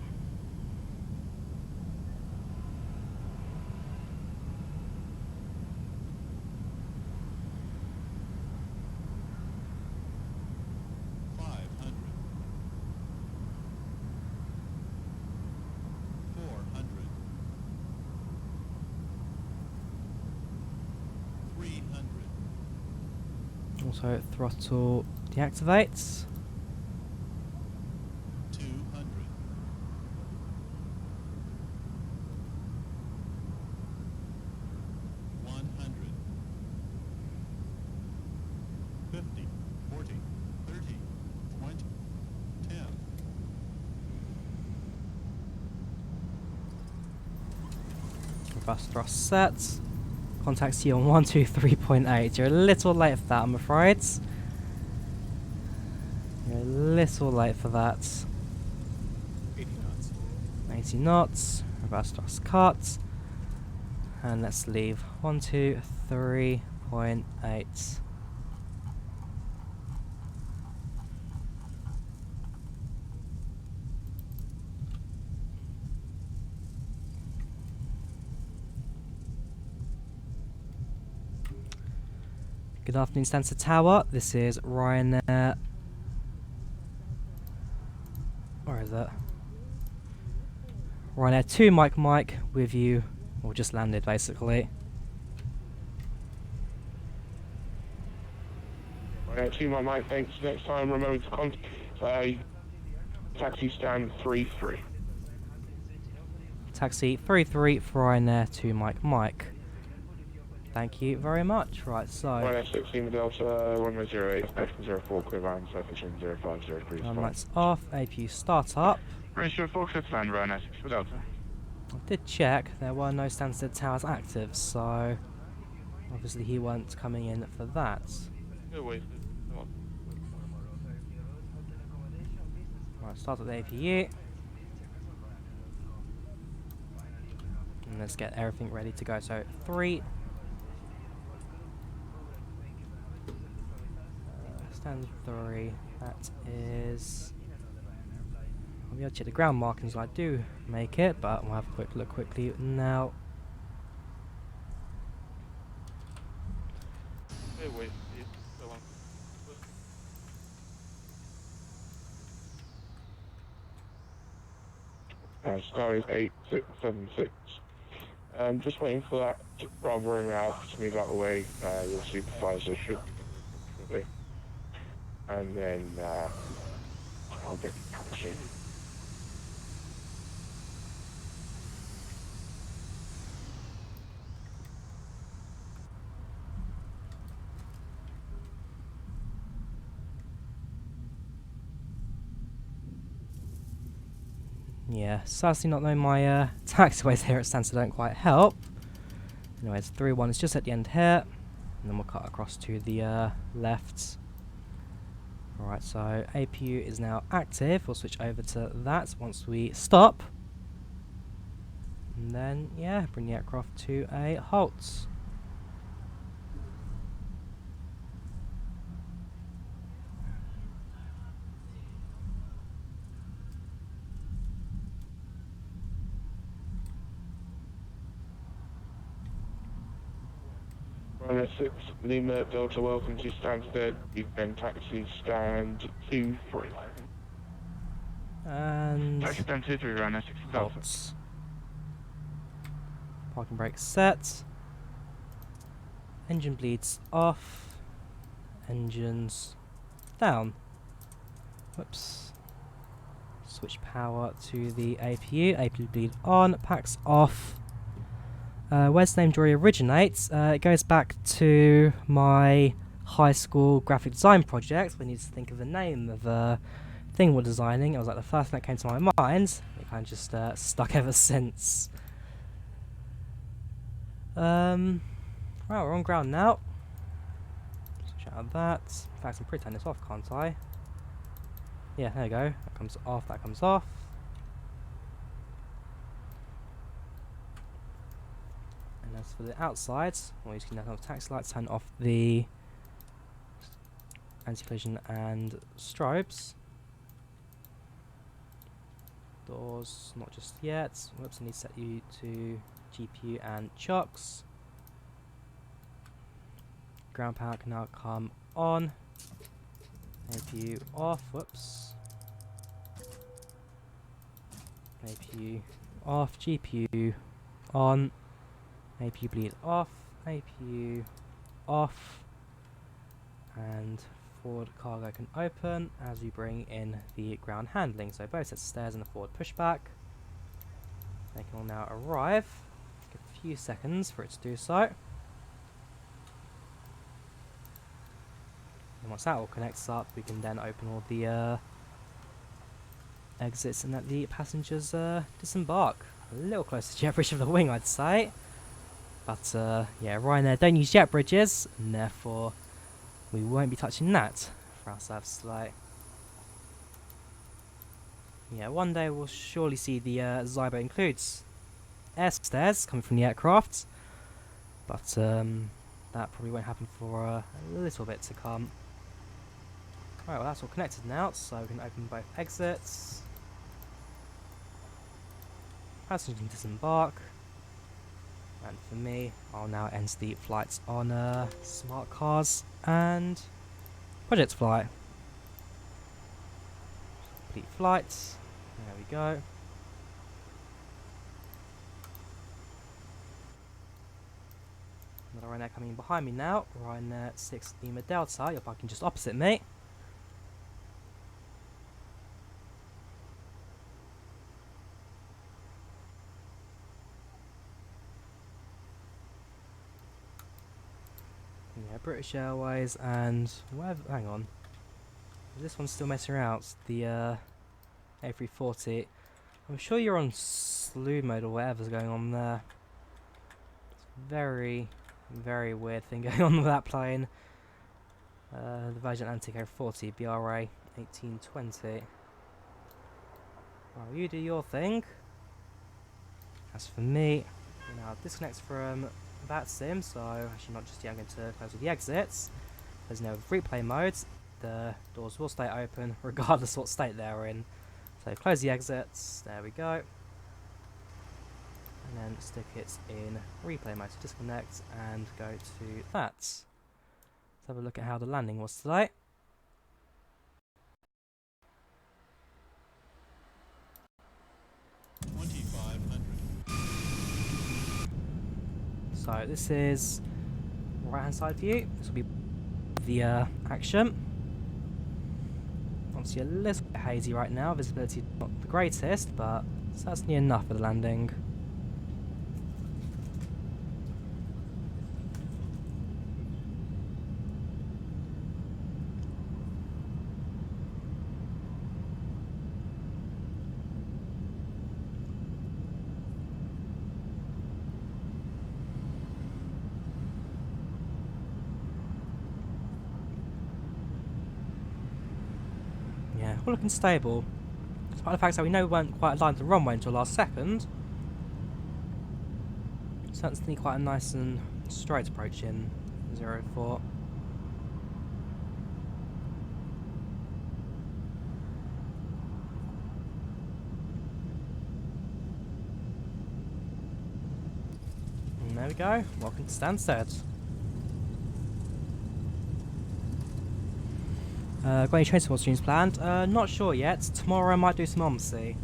Also, throttle deactivates. 200. 100. 50. 40. 30. 20. 10. Reverse thrust set. Contacts you on 123.8. You're a little late for that, I'm afraid. You're a little late for that. 80 knots. 80 knots. Reverse thrust cut. And let's leave 123.8. Good afternoon, Stansted Tower. This is Ryanair. Where is it? Ryanair 2 Mike with you. Or just landed, basically. Ryanair 2 Mike, thanks. Next time, remember to contact taxi stand 33. Taxi 33 for Ryanair 2 Mike. Thank you very much. Right, so Ryanair 16 Delta 1008, 04 Quivan, Sufficient 0503. lights off, APU start up. Ratio 4 cliff land, Ryanair 6 Delta. I did check, there were no Stansted Towers active, so obviously he weren't coming in for that. Good wait. Come on. Right, start at the APU. And let's get everything ready to go. So 3. Stand 3. That is. I'll be able to check the ground markings. I do make it, but we'll have a quick look quickly now. Good wait. Come on. Star is 8676. Just waiting for that Bravo out to move out of the way. Your supervisor should be. And then I'll get the taxi. Yeah, sadly not knowing my taxiways here at Stansted don't quite help. Anyways, 3-1 is just at the end here. And then we'll cut across to the left. Alright, so APU is now active. We'll switch over to that once we stop. And then, yeah, bring the aircraft to a halt. Ryanair 6 Lima Delta, welcome to Stansted. You've been taxi stand 23. And Taxi stand 23, Ryanair 6 Delta. halts. Parking brake set. Engine bleeds off. Engines down. Whoops. Switch power to the APU. APU bleed on. Packs off. Where's the name Drawyah originates? It goes back to my high school graphic design project. We need to think of the name of the thing we're designing. It was like the first thing that came to my mind. It kind of just stuck ever since. Right, we're on ground now. Switch out of that. In fact, I'm pretty turn this off, can't I? Yeah, there we go. That comes off, that comes off. And as for the outside, we're using the taxi lights, turn off the anti-collision and strobes. Doors, not just yet. Whoops, I need to set you to GPU and chocks. Ground power can now come on. APU off, whoops. APU off, GPU on. APU bleed off, APU off. And forward cargo can open as we bring in the ground handling. So both sets of stairs and the forward pushback. They can all now arrive. Give a few seconds for it to do so. And once that all connects up, we can then open all the exits and let the passengers disembark. A little closer to jet bridge of the wing, I'd say. But yeah, Ryanair don't use jet bridges, and therefore we won't be touching that for our service today. Yeah, one day we'll surely see the Zibo includes air stairs coming from the aircraft, but that probably won't happen for a little bit to come. Right, well that's all connected now, so we can open both exits. Passengers can disembark. And for me, I'll now end the flights on smart cars and project flight. Complete flights. There we go. Another Ryanair coming in behind me now. Ryanair 6 Lima Delta. You're parking just opposite me. Yeah, British Airways and whatever. Hang on, this one's still messing around. The A340. I'm sure you're on slew mode or whatever's going on there. It's very, very weird thing going on with that plane. The Virgin Atlantic A40 BRA 1820. Well, you do your thing. As for me, now disconnect from that sim, so actually not just yet, I'm going to close all the exits. There's no replay modes, the doors will stay open regardless what state they're in. So close the exits, there we go. And then stick it in replay mode, so disconnect and go to that. Let's have a look at how the landing was today. So this is right hand side view. This will be the action. Obviously a little bit hazy right now, visibility not the greatest, but that's near enough for the landing. Yeah, all looking stable. Despite the fact that we know we weren't quite aligned to the runway until last second. Certainly quite a nice and straight approach in 04. And there we go. Welcome to Stansted. Got any train support streams planned? Not sure yet. Tomorrow I might do some Omsi.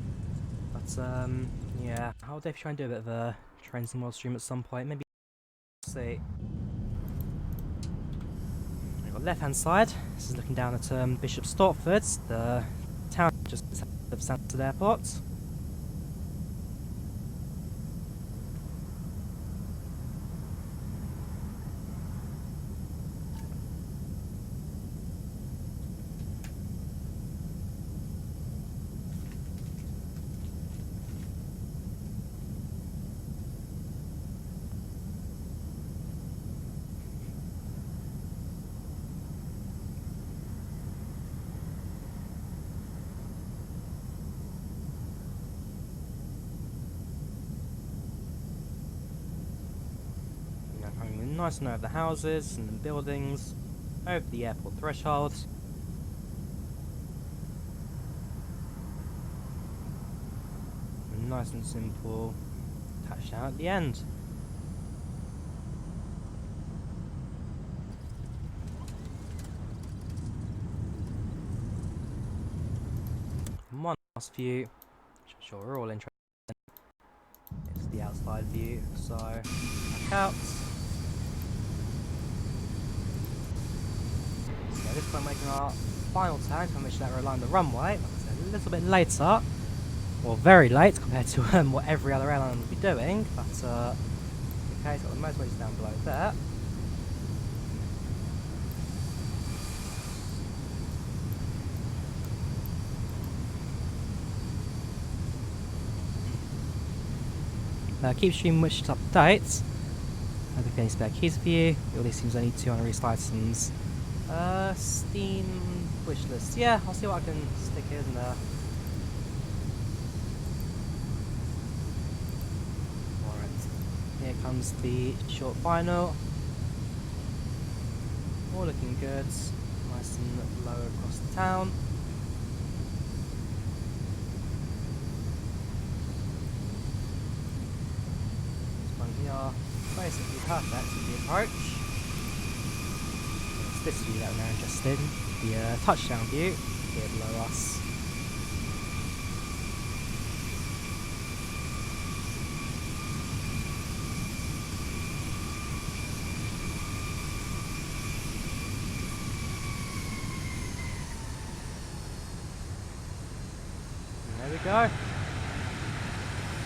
But yeah, I'll definitely try and do a bit of a train support stream at some point. Maybe see. We've got left hand side. This is looking down at Bishop Stortford, the town just of Stansted Airport. nice and over the houses and the buildings, over the airport threshold. And nice and simple touchdown at the end. And one last view, which I'm sure we're all interested in. It's the outside view, so back out. So at this point making our final turn to make sure that we're along the runway. Like I said, a little bit later, or very late compared to what every other airline would be doing, but okay, so got the motorways down below there. Keep stream wishes updates. I think any spare keys for you. All these seems only 2 on a release license. Steam wish list. Yeah, I'll see what I can stick in there. Alright, here comes the short final. All looking good. Nice and low across the town. We are basically perfect with the approach. It's this view that we're now interested in, the touchdown view here below us. And there we go.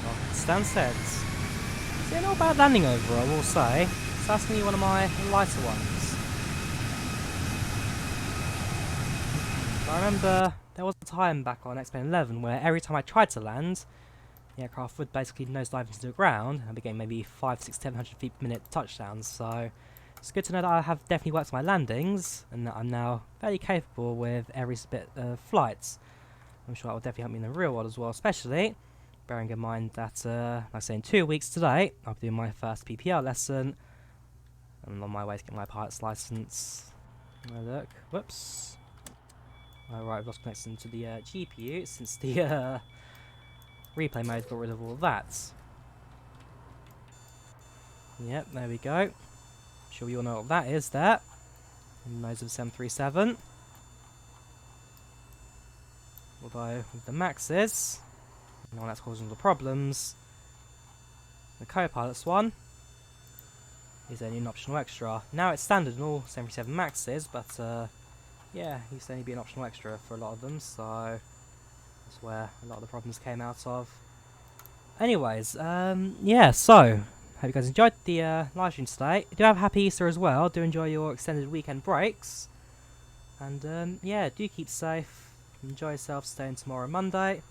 Welcome to Stansted. Yeah, not a bad landing over, I will say. It's actually one of my lighter ones. I remember there was a time back on X-Plane 11 where every time I tried to land, the aircraft would basically nosedive into the ground and be getting maybe 500, 600, 700 feet per minute touchdowns. So it's good to know that I have definitely worked on my landings and that I'm now fairly capable with every bit of flights. I'm sure that will definitely help me in the real world as well, especially bearing in mind that, like I say, in 2 weeks today, I'll be doing my first PPL lesson. I'm on my way to get my pilot's license. Look, whoops. Alright, I've lost connection to the GPU since the replay mode got rid of all that. Yep, there we go. I'm sure you all know what that is there. Nose of 737. Although, with the Maxes, no, that's causing the problems. The co-pilot's one is only an optional extra. Now it's standard in all 737 Maxes, but yeah, he used to only be an optional extra for a lot of them, so that's where a lot of the problems came out of. Anyways, yeah, so hope you guys enjoyed the live stream today. Do have a happy Easter as well. Do enjoy your extended weekend breaks, and yeah, do keep safe. Enjoy yourself. Staying tomorrow, Monday.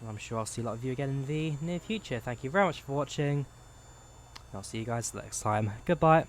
I'm sure I'll see a lot of you again in the near future. Thank you very much for watching. I'll see you guys next time. Goodbye.